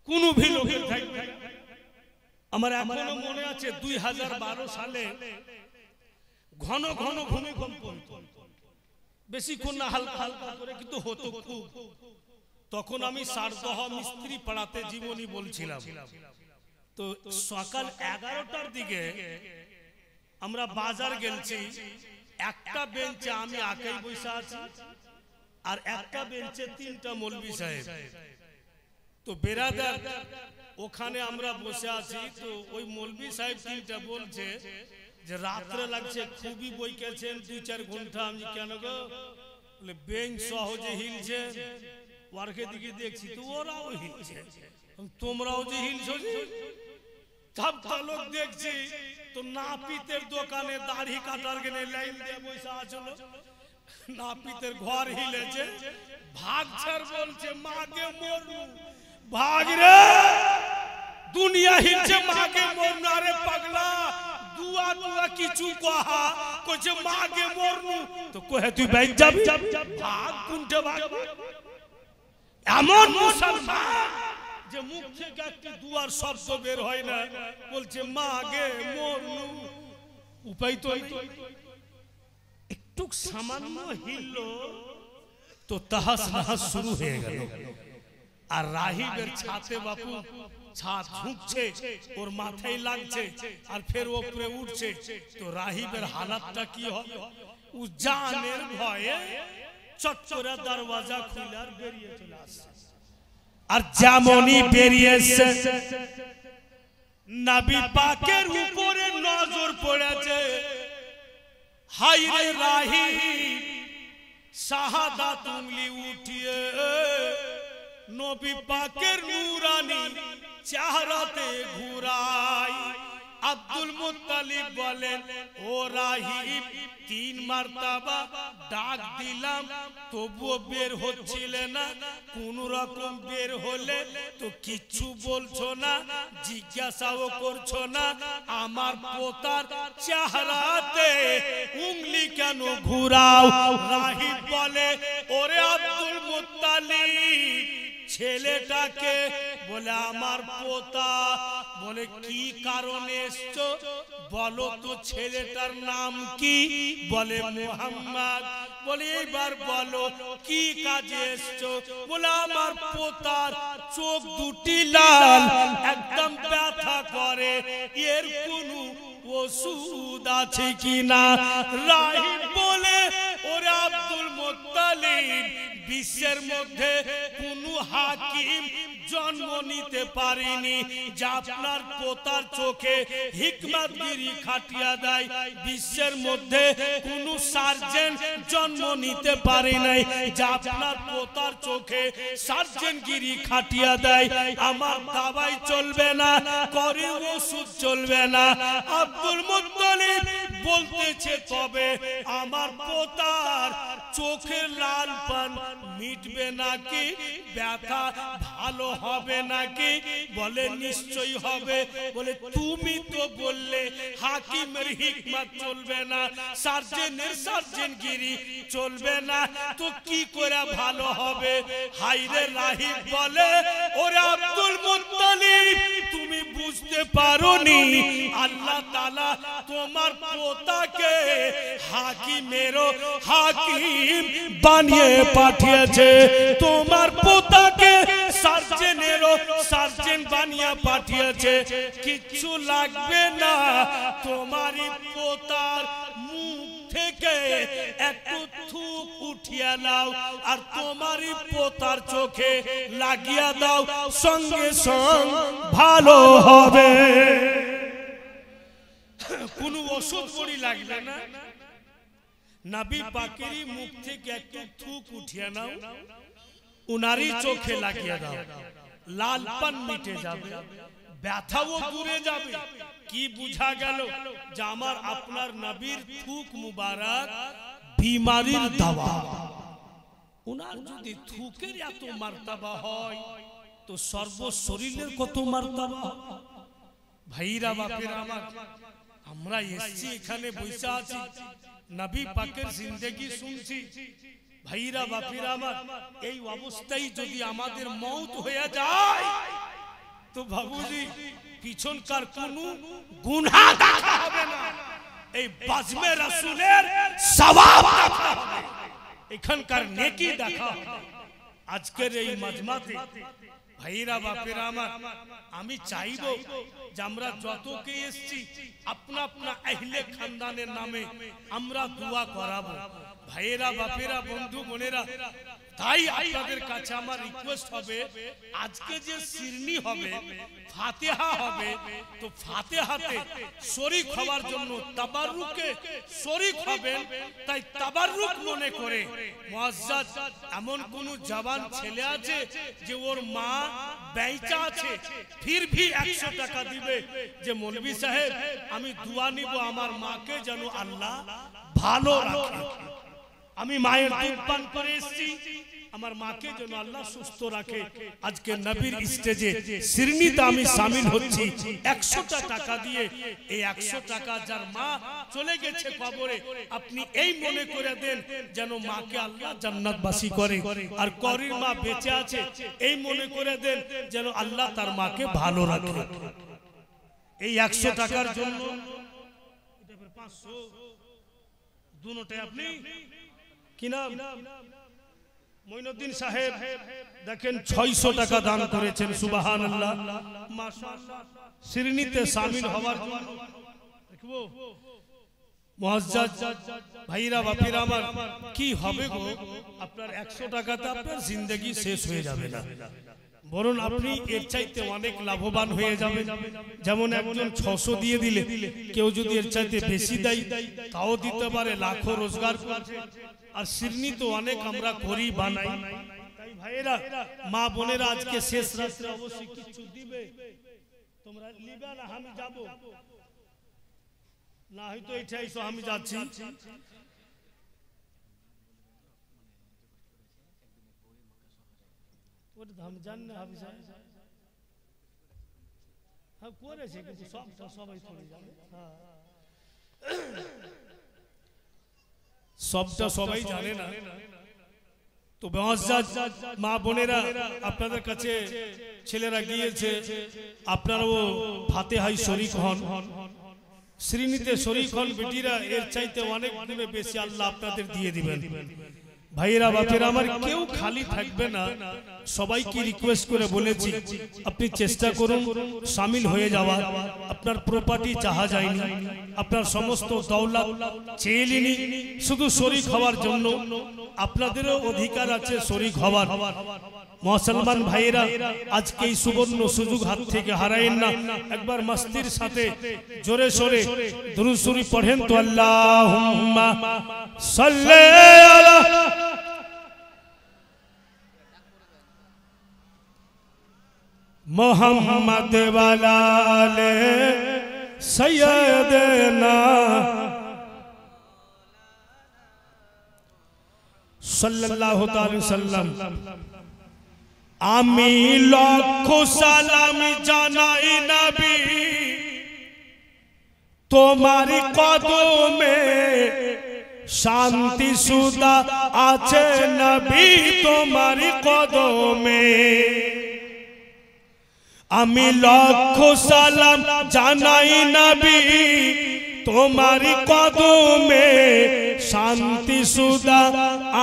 A: কোনো ভিন্ন থাকবে। আমার এখনো মনে আছে 2012 সালে ঘন ঘন ভূমিকম্প হতো, বেশিক্ষণ না, হালকা হালকা করে কিন্তু হতো খুব। তখন আমি সারদহ মিস্ত্রি পাড়াতে জীবনী বলছিলাম, তো সকাল 11টার দিকে আমরা বাজার গেছি, একটা বেঞ্চে আমি একাই বসে আছি আর একটা বেঞ্চে 3টা মৌলভী সাহেব। তো বেরাদার ওখানে আমরা বসে আছি, তো ওই মৌলভী সাহেব 3টা বলছে যে রাত্রে লাগছে খুবই বইকেছেন 2-4 ঘন্টা। আমি কেন গো? বলে বেঞ্চ সহজে হিলছে, ওয়ার্কে দিকে দেখছি তো ওরাও হিলছে, তোমরাও যে হিলছো, সবটা লোক দেখছি। তো নাপিতের দোকানে দাড়ি কাটার গেলে লাইন দিয়ে বসে আছো, নাপিতের ঘর হিলেছে, ভাগছার বলছে মাকে মরু, ভাগ রে দুনিয়া হিলছে মাকে মরু, আরে পাগলা দুয়া দুয়া কিছু কহা কইছে মাকে মরু, তো কহে তুই বাইক যাবি, ভাগ কোনটা ভাগ? এমন মুসলমান যে মুখ থেকে একটি দুয়ার শব্দ বের হয় না, বলছে মাগে মরু, উপায় তো একটু সামান্য হিলল তো তাহাস নাহাস শুরু হয়ে গেল। আর রাহিবের ছাতে বাপু ছাদ ঝুঁকছে, ওর মাথায় লাগছে আর ফের উপরে উঠছে, তো রাহিবের হালাতটা কি হবে? ও জানের ভয়ে চট করে দরওয়াজা খুলে আর বেরিয়ে চলে আসছে। আর যেমনই বেরিয়েছে নবী পাকের উপরে নজর পড়েছে। হায়রে রাহি শাহাদাত উঙ্গলি উঠিয়ে নবী পাকের নূরানি চেহারাতে ঘুরাই। আব্দুল মুত্তালিব বলেন, ও রাহিব 3 মারতাবা ডাক দিলাম তবুও বের হচ্ছিল না, কোন রকম বের হলে তো কিচ্ছু বলছো না, জিজ্ঞাসাও করছো না, আমার পোতার চেহারাতে উঙ্গলি কেন ঘুরাও? রাহিব বলে, ওরে আব্দুল মুত্তালিব ছেলেটাকে বলে আমার পোতা। বলে কি কারণে এসছো বলো তো, ছেলেটার নাম কি? বলে মুহাম্মদ। বলে এইবার বলো কি কাজে এসছো? বলে আমার পোতার চোখ দুটি লাল, একদম ব্যথা করে, এর কোনো ওষুধ আছে কিনা? রাহিব বলে, ওরে আব্দুল মুত্তালিব বিশ্বের মধ্যে কোনো হাকিম জন্ম নিতে পারেনি যে আপনার পোতার চোখে হিকমতগিরি খাটিয়া দেয়। বিশ্বের মধ্যে কোনো সার্জন জন্ম নিতে পারে নাই যে আপনার পোতার চোখে সার্জনগিরি খাটিয়া দেয়। আমার দাওয়াই চলবে না, করে ওষুধ চলবে না। আব্দুল মুত্তালিব বলতেছে, তবে আমার পোতার চোখের লাল পান মিটবে নাকি? ব্যথা ভালো হবে নাকি? বলে নিশ্চয়ই হবে। বলে তুমি তো বললে হাকিমের হিকমত চলবে না, সার্জনের সার্জনগিরি চলবে না, তো কি করে ভালো হবে? হায়রে রাহিব বলে, ওরে আব্দুল মুত্তালিব তুমি বুঝতে পারোনি, আল্লাহ তাআলা তোমার পোতাকে হাকিমেরও হাকিম বানিয়ে পাঠিয়েছে, তোমার পোতাকে সার্জনেরও সার্জন বানিয়ে পাঠিয়েছে। কিচ্ছু লাগবে না, তোমারই পোতার মুখ থেকে একটু থুক উঠিয়ে নাও আর তোমারই পোতার চোখে লাগিয়ে দাও, সঙ্গে সঙ্গে ভালো হবে। কোনো ওষুধ পড়ি লাগবে না, নবী পাকেরই মুখ থেকে একটু থুক উঠিয়ে নাও, উনারই চোখে লাগিয়ে দাও, লালপান মিটে যাবে, ব্যথাও দূরে যাবে। কি বুঝা গেল? যে আমার আপনার নবীর থুক মুবারক বিমারির দাওয়া। উনার যদি থুকের এত মার্তবা হয় তো সর্ব শরীরের কত মার্তবা। ভাইরা বাপেরা আমার, আমরা এসেছি এখানে বসে আছি, নবী পাকের জিন্দেগি শুনছি। ভাইরা বাপেরা আমার, এই অবস্থায় যদি আমাদের মওত হয়ে যায় তো বাবুজি পিছনকার কোনো গুনাহ দেখা হবে না, এই বাজমে রাসূলের সওয়াব দেখা হবে, এখানকার নেকি দেখা হবে। আজকের এই মাজমাতে ভাইরা বাপেরা আমার, আমি চাইবো যে আমরা যতকে এসেছি আপনা আপনা আহলে খানদানের নামে আমরা দোয়া করাবো। ভাইরা বাপেরা, বন্ধু বোনেরা, তাই আপনাদের কাছে আমার রিকোয়েস্ট হবে, আজকে যে সিরনি হবে, ফাতিহা হবে, তো ফাতিহাতে শরীক হওয়ার জন্য তাবাররুকে শরীক হবেন। তাই তাবাররুক মনে করে মুআজ্জাজ এমন কোন জওয়ান ছেলে আছে যে ওর মা বেঁচে আছে, ফির ভি 100 টাকা দিবে যে মৌলভী সাহেব আমি দোয়া নিব আমার মাকে যেন আল্লাহ ভালো রাখে, আমি মায়ের দুধ পান করে এসেছি, আমার মাকে যেন আল্লাহ সুস্থ রাখে। আজকে নবীর স্টেজে সিরনিতে আমি শামিল হচ্ছি 100টা টাকা দিয়ে। এই 100 টাকা যার মা চলে গেছে কবরে, আপনি এই মনে করে দেন যেন মাকে আল্লাহ জান্নাতবাসী করে, আর করির মা বেঁচে আছে এই মনে করে দেন যেন আল্লাহ তার মাকে ভালো রাখে। এই 100 টাকার জন্য 500 দুটোটাই আপনি কি নাম মঈনুদ্দিন সাহেব দেখেন 600 টাকা দান করেছেন, সুবহানাল্লাহ মাশাআল্লাহ। সিরনিতে শামিল হওয়ার জন্য দেখবো মুআজ্জাজ ভাইরা বাপেরা আমার, কি হবে গো আপনার 100 টাকাতে আপনার জিন্দেগি শেষ হয়ে যাবে না। বরং আপনি এর চাইতে অনেক লাভবান হয়ে যাবেন। যেমন একজন 600 দিয়ে দিলে কেউ যদি এর চাইতে বেশি দেয় তাও দিতে পারে, লাখো রোজগার করছে। আর শিরনি তো অনেক আমরা করি বানাই। তাই ভাইয়েরা মা বোনেরা আজকে শেষ রাত্রে অবশ্যই কিছু দিবে, তোমরা নিবে না? আমি যাব না, হয়তো এটাই সো আমি যাচ্ছি। আমি জানি না হাফিজ সাহেব করেছে, কিন্তু সবাই থোড়ি জানে। সবটা সবাই জানে না। তো মা বোনেরা আপনাদের কাছে ছেলেরা গিয়েছে, আপনারাও ফাতিহায় শরীক হন, শ্রীনিতে শরীক হন। বেটিরা এর চাইতে অনেক গুণে বেশি আল্লাহ আপনাদের দিয়ে দিবেন। ভাইয়েরা বাপেরা আমার, কেউ খালি থাকবে না। সবাইকে রিকোয়েস্ট করে বলেছি আপনি চেষ্টা করুন শামিল হয়ে যাওয়ার। আপনার প্রপার্টি চাহা যায়নি, আপনার সমস্ত দৌলত চেয়ে নিনি, শুধু শরীক হওয়ার জন্য। আপনাদেরও অধিকার আছে শরীক হওয়ার। মুসলমান ভাইয়েরা আজকে এই সুবর্ণ সুযোগ হাত থেকে হারায়েন না। একবার মস্তির সাথে জোরে সোরে দুরূদ শরীফ পড়েন তো, আল্লাহুম্মা সাল্লি আলা মুহাম্মদ ওয়ালা আলে সাইয়্যিদিনা সাল্লাল্লাহু তাআলা সাল্লাম। আমি লক্ষ সালাম জানাই নবী তোমার কদমে, শান্তি সুদা আছে নবী তোমার কদমে। আমি লক্ষ সালাম জানাই নবী তোমার কদমে, শান্তি সুদা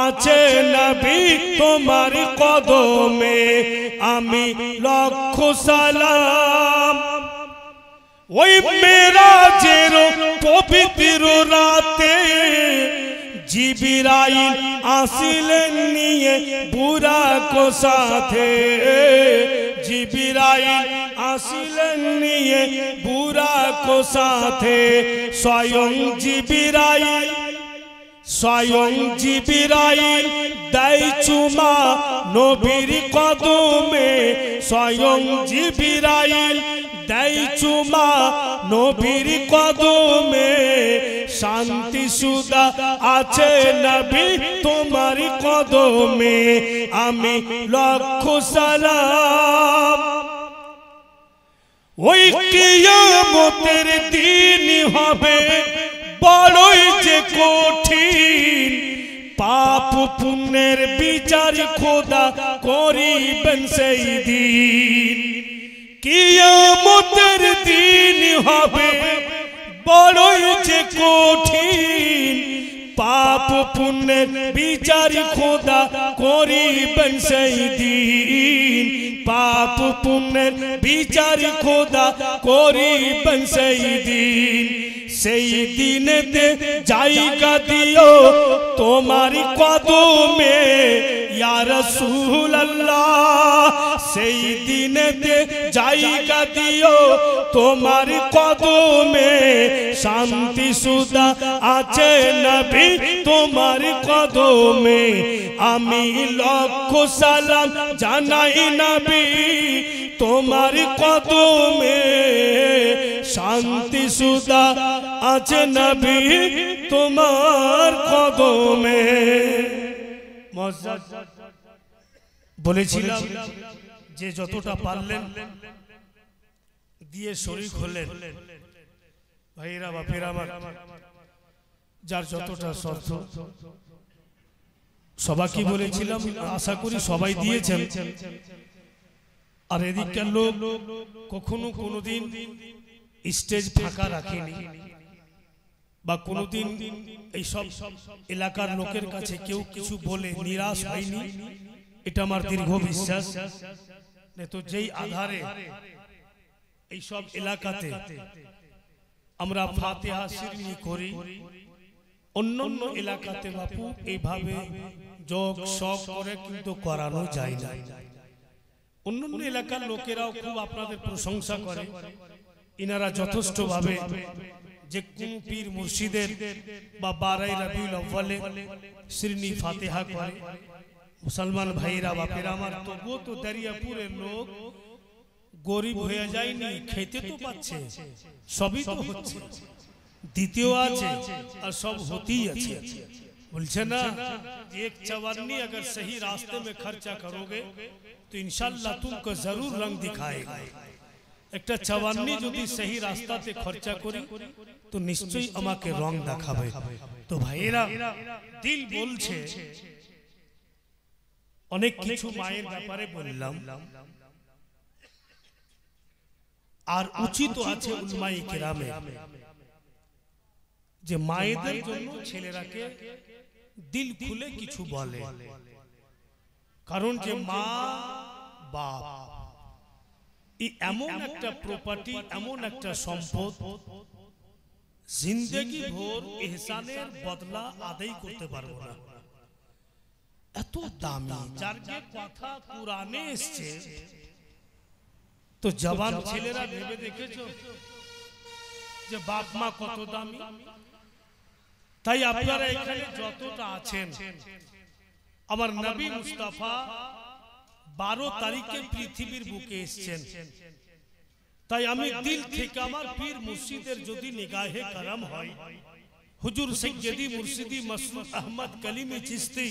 A: আছে নবী তোমার কদমে। আমি লক্ষ সালাম ওই মেরাজের পবিত্র রাতে জিবরাইল আসিলেন নিয়ে বুরাক সাথে, জিবরাইল আসিলেন নিয়ে বুরাক সাথে। স্বয়ং জিবরাইল দেয় চুমা নবীর কদমে, স্বয়ং জিবরাইল দেয় চুমা নবীর কদমে। শান্তি সুদা আছে নবী তোমার কদমে। আমি লক্ষ সালাম ওই কিয়ামতের দিন হবে বড়ই যে কঠিন, পাপ পুণ্যের বিচার খোদা করিবেন সেই দিন। কিয়ামতের দিন হবে বড়ই যে কঠিন, পাপ পুণ্যের বিচার খোদা করিবেন সেই দিন। পাপ পুণ্যের বিচার খোদা করিবেন সেই দিন। সেই দিনেতে জায়গা দিও তোমার কদমে ইয়া রাসূলুল্লাহ। সেই দিনেতে জায়গা দিও তোমার কদমে, শান্তি সুদা আছে নবী তোমার কদমে। আমি লক্ষ সালাম জানাই নবী তোমার কদমে, শান্তি সুদা আছে নবী তোমার কদমে। বলেছিলাম যে যতটা পারলেন দিয়ে শরীক হলেন। ভাইরা বাপেরা আমার, যার যতটা শর্ত সবাইকে বলেছিলাম, আশা করি সবাই দিয়েছেন। আর এদিককার লোক কখনো কোনোদিন স্টেজ ফাঁকা রাখেনি, বা কোনোদিন এই সব এলাকার লোকের কাছে কেউ কিছু বলে নিরাশ হয়নি। এটা আমার দীর্ঘ বিশ্বাস। তো যেই আধারে এই সব এলাকাতে আমরা ফাতিহা শিরনি করি, অন্যান্য এলাকাতে বাপু এইভাবে যোগ শখ করে কিন্তু করানো যায় না। অন্যান্য এলাকার লোকেরাও খুব আপনাদের প্রশংসা করে। ইনারা যথেষ্টভাবে যে কোন পীর মুর্শিদের বা 12 রবিউল আউয়ালে শ্রীনি ফাতিহা করে। মুসলমান ভাইরা বাপেরা আমার, তবুও তো দরিয়াপুরের লোক গরিব হয়ে যায়নি, খেতে তো পাচ্ছে, সবই তো হচ্ছে, দ্বিতীয় আছে আর सब होती আছে। बोलছে না যে एक चवन्नी अगर सही रास्ते में खर्चा करोगे तो इंशाल्लाह तुमको जरूर रंग दिखाएगा। একটা चवन्नी যদি सही রাস্তাতে খরচা করি তো নিশ্চয়ই আমাকে রং দেখাবে। তো ভাইরা দিল বলছে, অনেক কিছু মায়ের ব্যাপারে বললাম, আর উচিত আছে উলামায়ে কেরামে যে মায়েদের জন্য ছেলেরাকে দিল খুলে কিছু বলে। কারণ যে মা বাপ এমন একটা প্রপার্টি, এমন একটা সম্পদ, জিন্দেগি ভোর ইহসানের বদলা আদায় করতে পারবো না, এত দামি। যার যে কথা কুরআনে এসেছে, তো জওয়ান ছেলেরা ভেবে দেখেছো যে বাপ মা কত দামি? তাই আপনারা এখানে যতটা আছেন, আমার নবী মুস্তাফা 12 তারিখে পৃথিবীর বুকে এসেছেন। তাই আমি দিল থেকে আমার পীর মুর্শিদের যদি নিগাহে করম হয়, হুজুর সৈয়দি মুর্শিদি মাসরুর আহমদ কলিমি চিশতি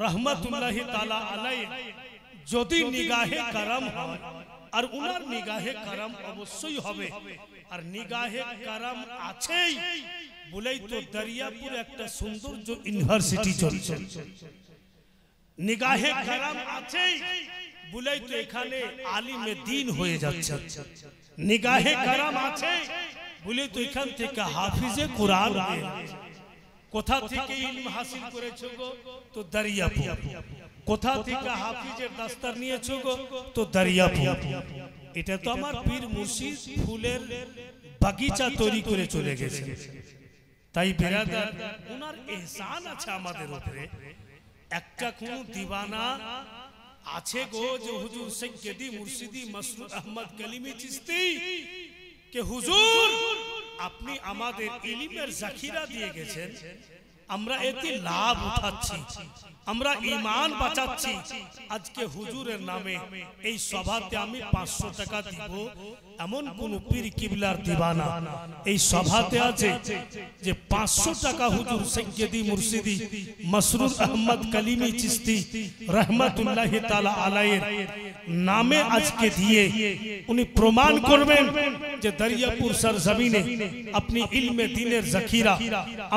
A: রহমতুল্লাহি তাআলা আলাইহি যদি নিগাহে করম হয়, আর উনার নিগাহে করম অবশ্যই হবে, আর নিগাহে করম আছেই বলেই তো দরিয়াপুর একটা সৌন্দর্য ইউনিভার্সিটি চলছে। নিগাহে করম আছেই বলেই তো এখানে আলিমে দ্বীন হয়ে যাচ্ছে। নিগাহে করম আছে বলে তো এখান থেকে হাফিজে কুরআন হয়ে যাচ্ছে। কোথা থেকে ইলম হাসিল করেছো গো? তো দরিয়াপুর। কোথা থেকে হাফিজের দস্তার নিয়েছো গো? তো দরিয়াপুর। এটা তো আমার পীর মুর্শিদ ফুলের বাগিচা তৈরি করে চলে গেছে। তাই বেরাদার, উনার ইহসান আছে আমাদের উপরে। একটা কোন দিওয়ানা আছে গো যে হুজুর সৈয়দি মুর্শিদি মাসরুর আহমদ কলিমি চিশতি কে হুজুর আপনি আমাদের ইলমের জাখিরা দিয়ে গেছেন, আমরা এতে লাভ উঠাচ্ছি, আমরা ঈমান বাঁচাচ্ছি, আজকে হুজুরের নামে এই সভাতে আমি 500 টাকা দিব, এমন কোন পীর কিবলার দিওয়ানা এই সভাতে আছে যে 500 টাকা হুজুর সৈয়দি মুর্শিদি মাসরুর আহমদ কলিমি চিশতি রহমতুল্লাহি তাআলা আলাইহির নামে আজকে দিয়ে উনি প্রমাণ করবেন যে দরিয়াপুর সরজমিনে আপনি ইলমে দ্বীনের জাখিরা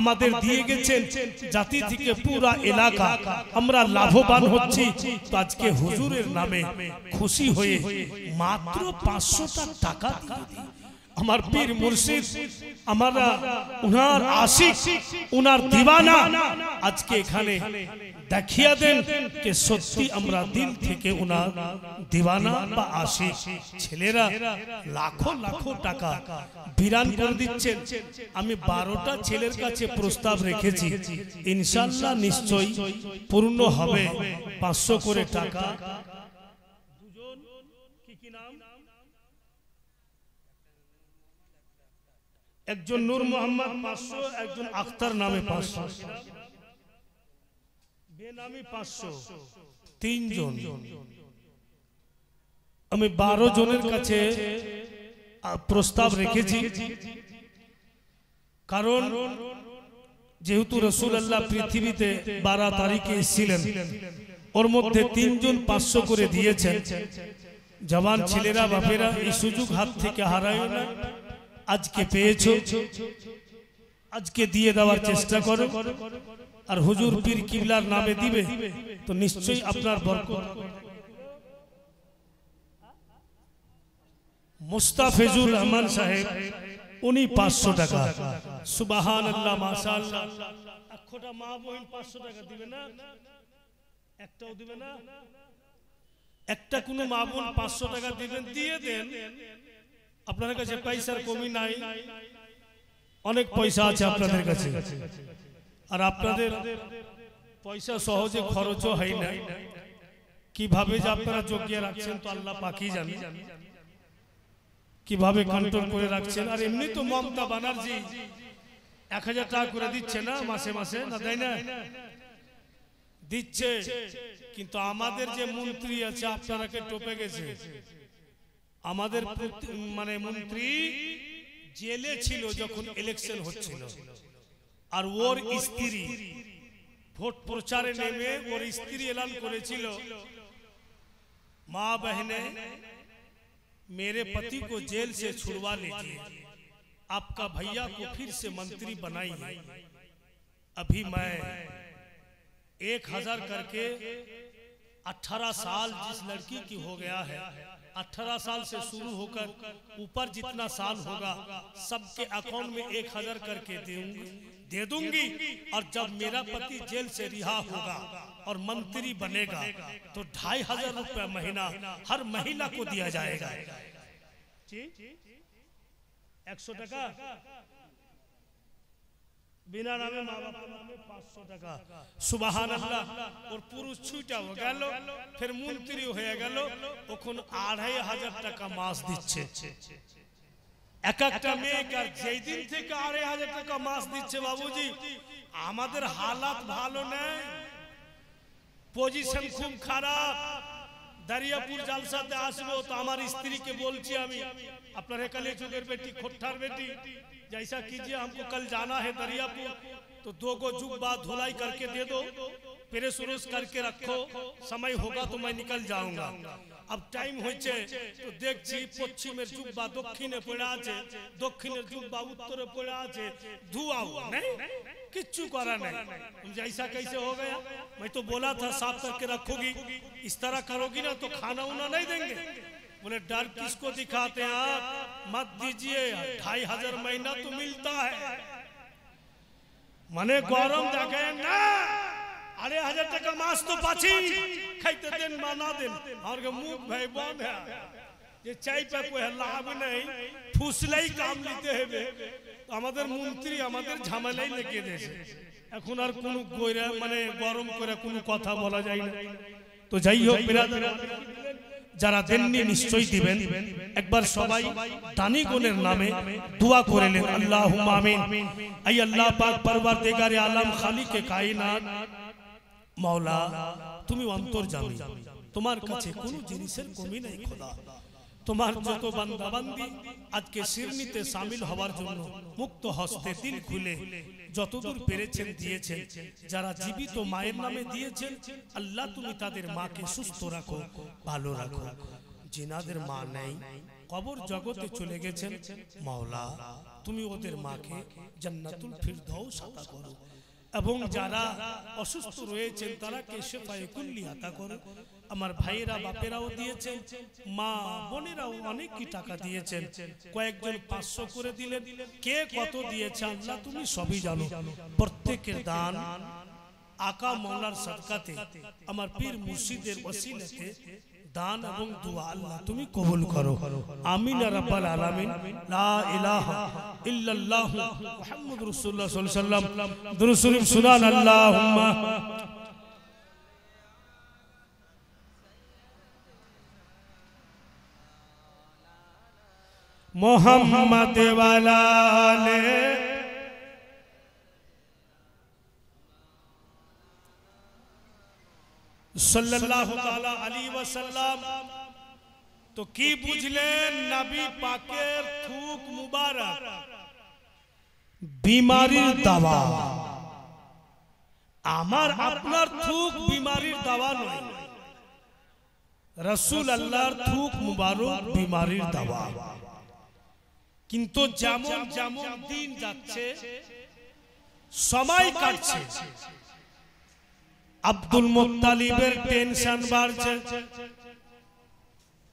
A: আমাদের দিয়ে গেছেন, জাতি থেকে পুরা এলাকা আমরা লাভবান হচ্ছি। তো আজকে হুজুরের নামে খুশি হয়ে মাত্র 500 টাকা দিয়ে দিই। আমার পীর মুর্শিদ, আমরা উনার আশিক, উনার দিওয়ানা, আজকে এখানে দেখিয়ে দেন যে সত্যি আমরা দিল থেকে উনার দিওয়ানা বা আশিক। ছেলেরা লাখো লাখো টাকা বিরান করে দিচ্ছেন। আমি 12টা ছেলের কাছে প্রস্তাব রেখেছি, ইনশাআল্লাহ নিশ্চয়ই পূর্ণ হবে। 500 করে টাকা। দুজন কি নাম? একজন নূর মোহাম্মদ 500, একজন আখতার নামে 500, বেনামি 500, 3 জন। আমি 12 জনের কাছে প্রস্তাব রেখেছি, কারণ যেহেতু রাসূলুল্লাহ পৃথিবীতে 12 তারিখে এসেছিলেন, ওর মধ্যে 3 জন 500 করে দিয়েছেন। জওয়ান ছেলেরা বাপেরা এই সুযোগ হাত থেকে হারায় না, আজকে পেয়েছো, আজকে দিয়ে দেওয়ার চেষ্টা করো। আর হুজুর পীর কিবলার নামে দিবে তো নিশ্চয়ই আপনার বরকত। মুস্তাফিজুর রহমান সাহেব উনি 500 টাকা। সুবহানাল্লাহ, মাশাআল্লাহ। একটা মা বোন 500 টাকা দিবে না? একটাও দিবে না? একটা কোন মা বোন 500 টাকা দিবেন, দিয়ে দেন। আপনাদের কাছে পয়সার কমি নাই, অনেক পয়সা আছে আপনাদের কাছে, আর আপনাদের পয়সা সহজে খরচও হয় না। কিভাবে যে আপনারা জগিয়ে রাখছেন তো আল্লাহ পাকই জানে, কিভাবে কন্ট্রোল করে রাখছেন। আর এমনি তো মমতা ব্যানার্জি 1000 টাকা করে দিচ্ছে না মাসে মাসে, না দেয় না? দিচ্ছে, কিন্তু আমাদের যে মন্ত্রী আছে আপনারাকে টপে গেছে। আমাদের মানে মন্ত্রী জেলে ছিল যখন ইলেকশন হচ্ছিল, আর ওর স্ত্রী ভোট প্রচারে নেমে ওর স্ত্রী এলান করেছিল, माँ बहने मेरे पति को जेल से छुड़वा लीजिए, आपका भैया को फिर से मंत्री बनाइए। अभी मैं 1000 करके 18 साल जिस लड़की की हो गया है, 18 साल से शुरू होकर ऊपर जितना साल होगा सबके अकाउंट में 1000 करके दे दूंगी। और जब मेरा पति जेल से रिहा होगा और मंत्री बनेगा तो 2500 रुपया महीना हर महिला को दिया जाएगा। 100 টাকা बिना नामे माँ बाप नामे 500 টাকা। सुबहान अल्लाह। और पुरुष छुटा हो गেল, फिर मंत्री হয়ে গেল, ওখানে 2500 টাকা মাস দিচ্ছে এক একটা মেয়েকে। আর যেই দিন থেকে 2500 টাকা মাস দিচ্ছে বাবুজি, আমাদের হালাত ভালো নেই, পজিশন খুব খারাপ। दरियापुर जलसाते आसबो तो हमारी स्त्री के बोलছি আমি, আপনার হেকালে যুগের বেটি खोट्ठार बेटी जैसा कीजिए, हमको कल जाना है दरियापुर, तो 2 गो जुब्बा धुलाई करके दे दो, प्रेस उरेस करके रखो, समय होगा तो मैं निकल जाऊंगा। अब टाइम হয়েছে তো দেখছি পশ্চিমের जुब्बा দক্ষিণে পড়ে আছে, দক্ষিণের जुब्बा उत्तरे पड़े আছে, धुआ नहीं किच्चू करा नहीं। तुम जैसा कैसे हो गया? मैं तो बोला था साफ करके रखोगी, इस तरह करोगी ना तो खाना उना नहीं देंगे। बोले डर किसको दिखाते हैं आप, मत दीजिए, 2500 महीना तो मिलता है। मने गरम देखे ना, 2500 টাকা মাস তো পাচ্ছি, খাইতে দেন বা না দেন, আর মুখ ভাই বন্ধ है, যে চাই পা কোই লাভ নেই, ফুসলেই কাম নিতে হবে। আমাদের মন্ত্রী আমাদের ঝামেলাই লেগে দিয়েছে, এখন আর কোনো গয়রা মানে গরম করে কোনো কথা বলা যায় না। তো যাই হোক বিরাদর, যারা দেননি নিশ্চয়ই দিবেন। একবার সবাই দানিগণের নামে দোয়া করে নেন, আল্লাহুম্মা আমিন। আই আল্লাহ পাক পরওয়ারদিগারে আলম খালিকে কায়নাত মওলা, তুমি অন্তর্যামী, তোমার কাছে কোনো জিনিসের কমি নেই খোদা। তোমার যত বান্দা বান্দি আজকে শিরনিতে শামিল হওয়ার জন্য মুক্ত হস্তে দিল খুলে যতদূর পেরেছেন দিয়েছেন, যারা জীবিত মায়ের নামে দিয়েছেন আল্লাহ তুমি তাদের মাকে সুস্থ রাখো, ভালো রাখো। जिनाদের মা নেই, কবর জগতে চলে গেছেন, মাওলা তুমি ওদের মাকে জান্নাতুল ফিরদাউস আতা করো। এবং যারা অসুস্থ রয়েছেন তারাকে শিফায়ে কুল্লি আতা করো। আমার ভাইয়েরা বাপেরাও দিয়েছেন, মা বোনেরাও অনেকই টাকা দিয়েছেন, কয়েকজন 500 করে দিলেন, কে কত দিয়েছে আল্লাহ তুমি সবই জানো। প্রত্যেকের দান আকা মওলার সদকাতে, আমার পীর মুর্শিদের ওসিলাতে দান এবং দোয়া আল্লাহ তুমি কবুল করো। আমিন ইয়া রাব্বাল আলামিন। লা ইলাহা ইল্লাল্লাহ মুহাম্মাদুর রাসূলুল্লাহ সাল্লাল্লাহু আলাইহি ওয়াসাল্লাম। দুরূদ শরীফ সুনান আল্লাহুম্মা मोहम्मद वाला ले सल्लल्लाहु ताला अलैहि वसल्लम। तो की बुझलेन नबी पाकेर थूक मुबारक बीमारीर दावा, आमार आपनार थूक बीमारीर दावा नय, रसूल अल्लाहर थूक मुबारक बीमारीर दावा। কিন্তু যেমন যেমন দিন যাচ্ছে সময় কাটছে, আব্দুল মুত্তালিবের টেনশন বাড়ছে,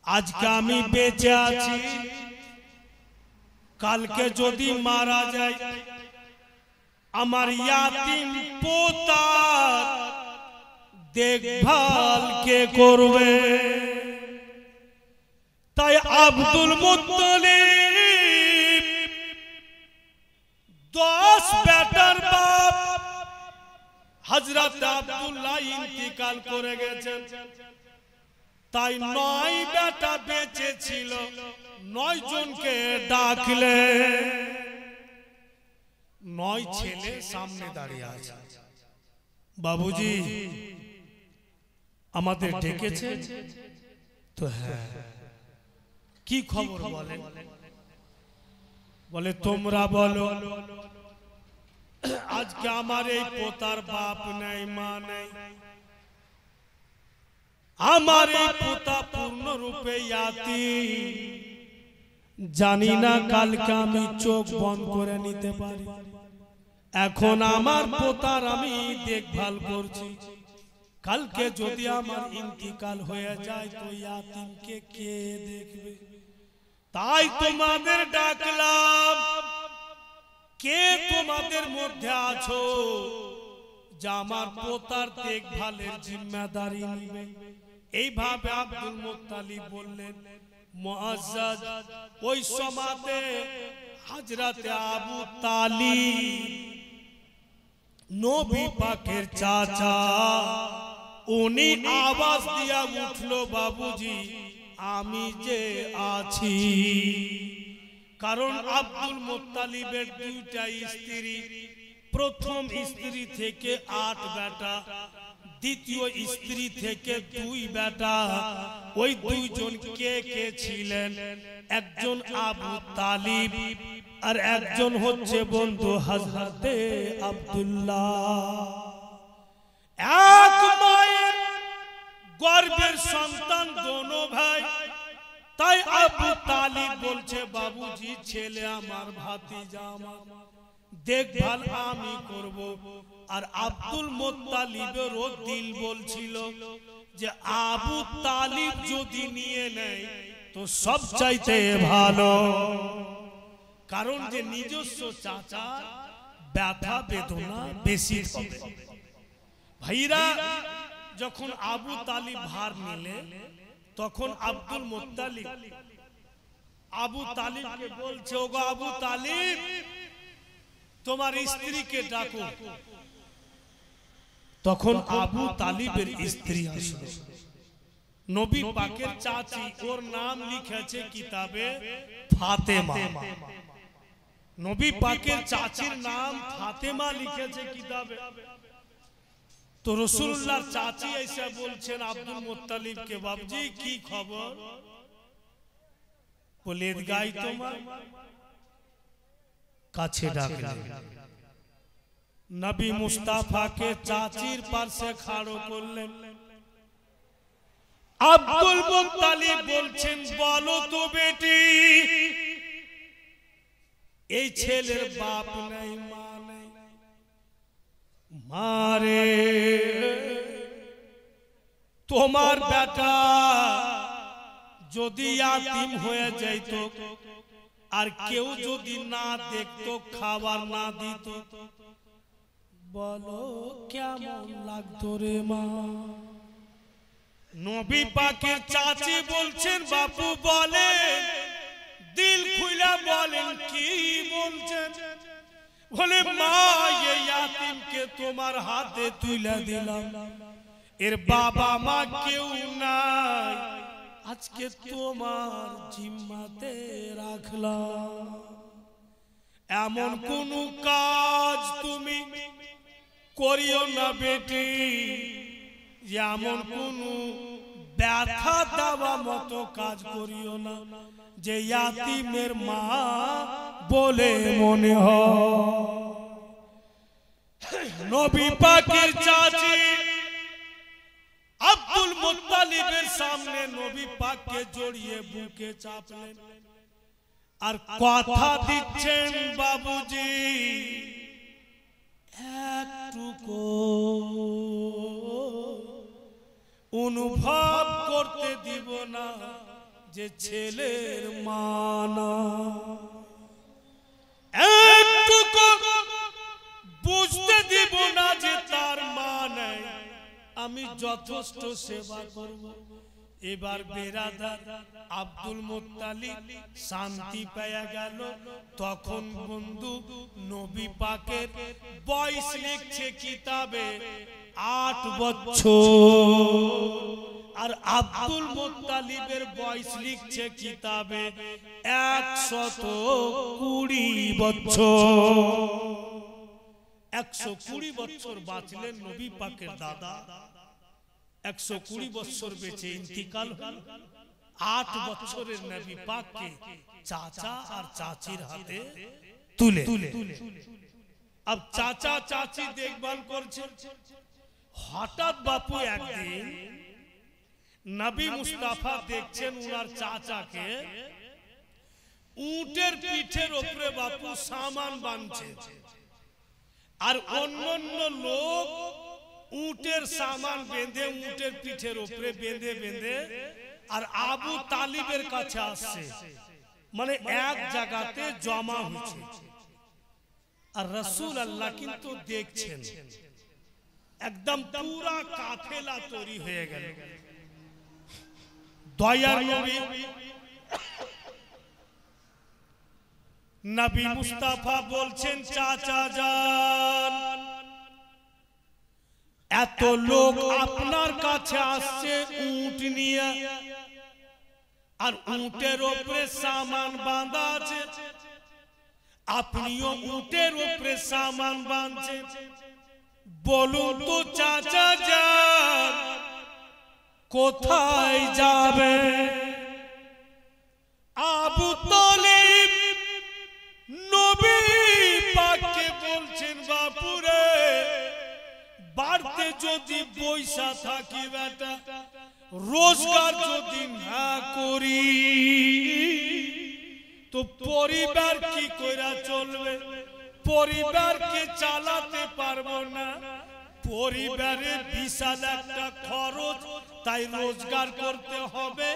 A: আজকে আমি বেঁচে আছি, কালকে যদি মারা যায় আমার ইয়াতিম পোতার দেখভাল কে করবে। তাই আব্দুল মুত্তালিব 10 বেটার বাপ হযরত আব্দুল্লাহ ইন্তিকাল করে গেছেন। তাই 9 বেটা বেঁচে ছিল, 9 জনকে ডাকলে 9 ছেলে সামনে দাঁড়িয়ে আছে। বাবুজি আমাদের ডেকেছে তো? হ্যাঁ। কি খবর বলেন? বলে তোমরা বলো, আজকে আমার এই পোতার বাপ নাই, মা নাই, আমার এই পোতা পূর্ণরূপে ইয়াতীম, জানি না কালকে আমি চোখ বন্ধ করে নিতে পারি। এখন আমার পোতার আমি দেখভাল করছি, কালকে যদি আমার ইন্তিকাল হয়ে যায় তো ইয়াতীমকে কে দেখবে? তাই তোমাদের ডাকলাম, কে তোমাদের মধ্যে আছো যে আমার পোতার দেখভালের জিম্মেদারি নেবে? এইভাবে আব্দুল মুত্তালিব বললেন। মুআজ্জাজ ওই সময়তে হযরতে আবু তালিব নবী পাকের চাচা, উনি আওয়াজ দিয়া উঠলো, বাবুজি আমি যে আছি। কারণ আব্দুল মুত্তালিবের 2টা স্ত্রী, প্রথম স্ত্রী থেকে 8 বেটা, দ্বিতীয় স্ত্রী থেকে 2 বেটা। ওই 2 জন কে কে ছিলেন? একজন আবু তালিব আর একজন হচ্ছে বন্ধু হযরতে আব্দুল্লাহ, এক মায়ের গর্ভের সন্তান দোনো ভাই। তাই আবু তালিব বলছে, বাবুজি ছেলে আমার, ভাতিজা আমার, দেখভাল আমি করব। আর আব্দুল মুত্তালিবেরও দিল বলছিল যে আবু তালিব যদি নিয়ে নেয় তো সব চাইতে ভালো, কারণ যে নিজস্ব চাচা ব্যথা বেদনা বেশি হবে। ভাইরা যখন আবু তালিব ভার নিলে তখন আব্দুল মুত্তালিব আবু তালিবকে বলছে, ওগো আবু তালিব তোমার স্ত্রীকে ডাকো। তখন আবু তালিবের স্ত্রী আসলো, নবী পাকের চাচি, ওর নাম লিখেছে কিতাবে ফাতেমা। নবী পাকের চাচির নাম ফাতেমা লিখেছে কিতাবে। তো রাসূলুল্লাহর চাচি এসে বলছেন আব্দুল মুত্তালিবকে, বাবজি কি খবর? বলে গাই তোমার কাছে ডাকলেন। নবী মুস্তাফাকে চাচির পাশে খাড়ো করলেন। আব্দুল মুত্তালিব বলছেন, বলো তো বেটি, এই ছেলের বাপ নাই, মা নাই, মারে তোমার বেটা যদি ইয়াতীম হয়ে যাইতো আর কেউ যদি না দেখতো, খাবার না দিত, বলো কেমন লাগতো রে মা? নবী পাকের চাচি বলছেন, বাপু বলেন, দিল খুলে বলেন কি বলছেন? বলে মা এই ইয়াতীমকে তোমার হাতে তুলে দিলাম, এর বাবা মা কেউ নাই, আজকে তোমার জিম্মাতে রাখলাম। এমন কোন কাজ তুমি করিও না বেটি, এমন কোন ব্যথা দেওয়া মতো কাজ করিও না যে ইয়াতীমের মা বলে মনে হয়। নবী পাকের চাচি আব্দুল মুত্তালিবের সামনে নবী পাককে জড়িয়ে বুকে চাপলেন আর কথা দিচ্ছেন, বাবুজি একটুকু অনুভব করতে দিব না যে ছেলের মানা, একটুকু বুঝতে দিব না যে তার মা নাই, আমি যথেষ্ট সেবা করব, এবার বেরাদার আব্দুল মুত্তালিব শান্তি পেয়ে গেল। তখন বন্ধু নবী পাকের বয়স লিখছে কিতাবে 8 বছর, আর আব্দুল মুত্তালিবের বয়স লিখছে কিতাবে 120 বছর। 120 বছর বাঁচলেন নবী পাকের দাদা। 120 বছর বেঁচে ইন্তিকাল হল। 8 বছরের নবী পাককে চাচা আর চাচির হাতে তুলে। अब চাচা চাচি দেখভাল করছেন। হঠাৎ বাপু একদিন নবী মুস্তাফা দেখছেন উনার চাচাকে উটের পিঠের উপরে বাপু সামান বাঁধছে, আর অন্যান্য লোক উটের সামান বেঁধে উটের পিঠের উপরে বেঁধে বেঁধে আর আবু তালিবের কাছে আসছে, মানে এক জায়গাতে জমা হচ্ছে। আর রাসূল আল্লাহ কিন্তু দেখছেন একদম পুরা কাফেলা তৈরি হয়ে গেল। দয়ার নবী নবী মুস্তাফা বলছেন চাচা যান, এত লোক আপনার কাছে আসছে উট নিয়ে, আর উটের উপরে সামান বাঁধা আছে, আপনিও উটের উপরে সামান বাঁধছেন। বলুন তো চাচা যান কোথায় যাবে? আবু তালিব নবী পাককে বলছেন বাপুরে, বাড়তে যদি পয়সা থাকি বেটা, রোজগার যদি না করি তো পরিবার কি কইরা চলবে? পরিবারকে চালাতে পারবো না, পরিবারে বিশাল একটা খরচ, তাই রোজগার করতে হবে,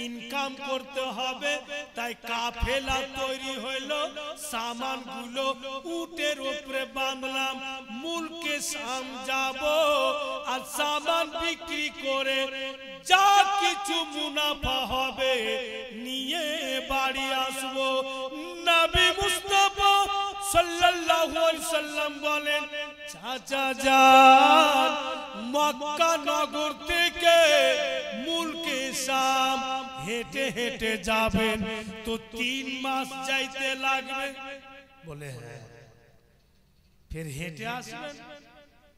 A: ইনকাম করতে হবে। তাই কাফেলা তৈরি হইল, সামানগুলো উটের উপরে বাঁধলাম, মুলকে শাম যাব, আর সামান বিক্রি করে যা কিছু মুনাফা হবে নিয়ে বাড়ি আসবো। নবী মুস্তাফা সাল্লাল্লাহু আলাইহি সাল্লাম বলেন চাচা যান মক্কা নগর থেকে মুলকে শাম হেঁটে হেঁটে যাবেন তো 3 মাস যাইতে লাগবে। বলে হ্যাঁ। फिर হেঁটে আসবেন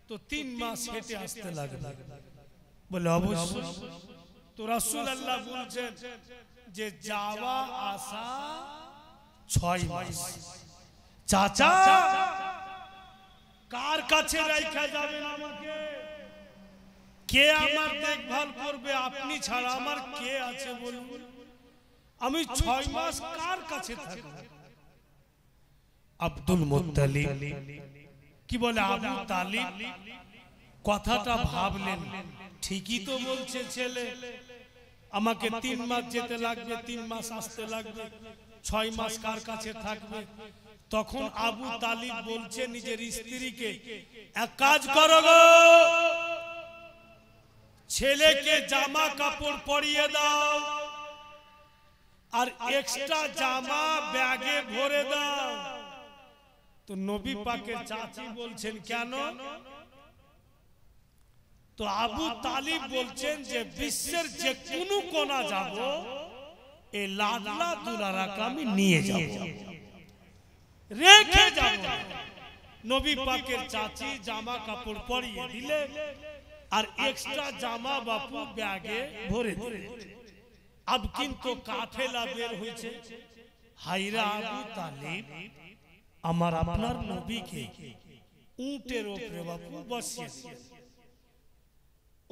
A: তো 3 মাস হেঁটে আসতে লাগবে। বলে অবশ্যই। তো রাসূল আল্লাহ বলছেন যে যাওয়া আসা 6 মাস। চাচা কার কাছে রাখা যাবেন আমাকে? কে আমার দেখভাল করবে? আপনি ছাড়া আমার কে আছে বলুন? আমি 6 মাস কার কাছে থাকব? আব্দুল মুত্তালিব কি বলে আবু তালিব কথাটা ভাবলেন, ঠিকই তো বলছে ছেলে, আমাকে 3 মাস যেতে লাগবে, 3 মাস আসতে লাগবে, 6 মাস কার কাছে থাকবে? তখন আবু তালিব বলছে নিজের স্ত্রীকে, এক কাজ করো গো, ছেলেকে জামা কাপড় পরিয়ে দাও আর এক্সট্রা জামা ব্যাগে ভরে দাও। তো নবী পাকের চাচি বলছেন কেন? তো আবু তালিব বলছেন যে বিশ্বের যে কোনো কোণা যাব, এই লাডলা দুলারাকে আমি নিয়ে যাব, রেখে যাব। নবী পাকের চাচি জামা কাপড় পরিয়ে দিলে আর এক্সট্রা জামা বাপু ব্যাগে ভরে দিলে। अब কিন্তু কাফেলা বের হয়েছে। হায়রা আবু তালিব আমার আপনার নবীকে উটের উপরে বাপু বসিয়ে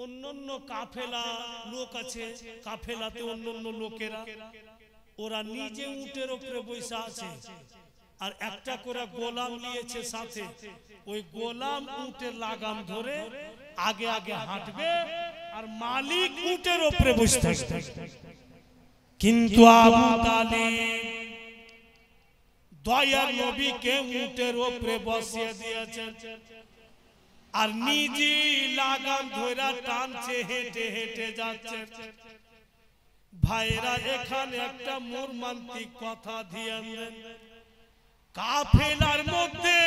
A: অন্যান্য কাফেলা লোক আছে, কাফেলাতে অন্যান্য লোকেরা ওরা নিজে উটের উপরে বসে আছে, আর একটা করে গোলাম নিয়েছে সাথে। ওই গোলাম উটের লাগাম ধরে আগে আগে হাঁটবে আর মালিক উটের উপরে বসে থাকবে। কিন্তু আবু তালিব দয়ার নবীকে উটের উপরে বসিয়ে দিয়েছেন আর নিজে লাগাম ধরে টানছে, হেঁটে হেঁটে যাচ্ছে। ভাইরা এখানে একটা মর্মান্তিক কথা দিয়ে কাফেলার মধ্যে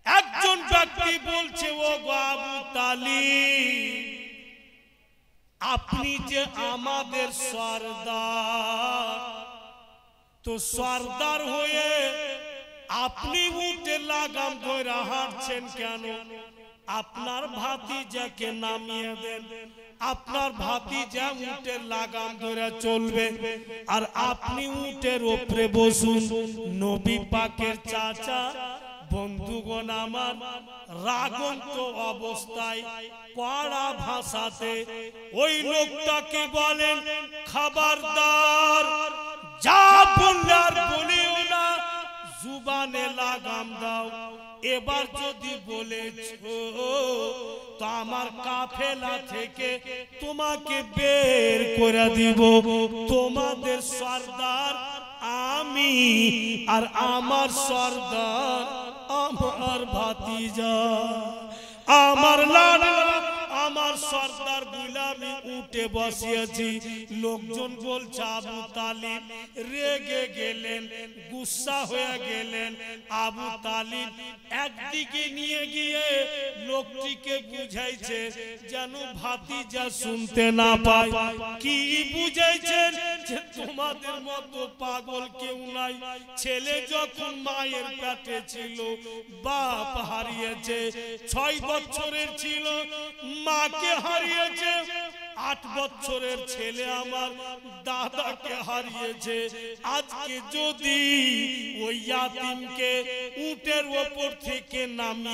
A: একজন ব্যক্তি বলছে, ও গো আবু তালিব, আপনি যে আমাদের সরদার, তো সরদার হয়ে আপনি উঠে লাগাম ধরে হাঁটছেন কেন? আপনার ভাতিজাকে নামিয়ে দেন, আপনার ভাতিজা উটের লাগাম ধরে চলবে, আর আপনি উটের উপরে বসুন। নবী পাকের চাচা বন্ধুগণ আমার রাগন্ত অবস্থায় কড়া ভাষাতে ওই লোকটাকে বলেন, খবরদার, যা বললে আর বলিও না, জুবানে লাগাম দাও। এবার যদি বলেছো তো আমার কাফেলা থেকে তোমাকে বের করে দিব। তোমাদের সরদার আমি, আর আমার সরদার আমার ভাতিজা, আমার লালা, আমার সরদার গুলামি উঠে বসিয়েছি। লোকজন বলছে আবু তালিব রেগে গেলেন, গুসা হয়ে গেলেন। আবু তালিব একদিকে নিয়ে গিয়ে লোকটিকে বুঝাইছে যেন ভাতিজা শুনতে না পায়। কি বুঝাইছেন? যে তোমাদের মতো পাগল কেউ নাই। ছেলে যখন মায়ের পেটে ছিল বাপ হারিয়েছে, 6 বছরের ছিল মাকে হারিয়েছে, 8 বছরের ছেলে আমার দাদাকে হারিয়েছে। আজকে যদি ওই ইয়াতিমকে উটের উপর থেকে নামিয়ে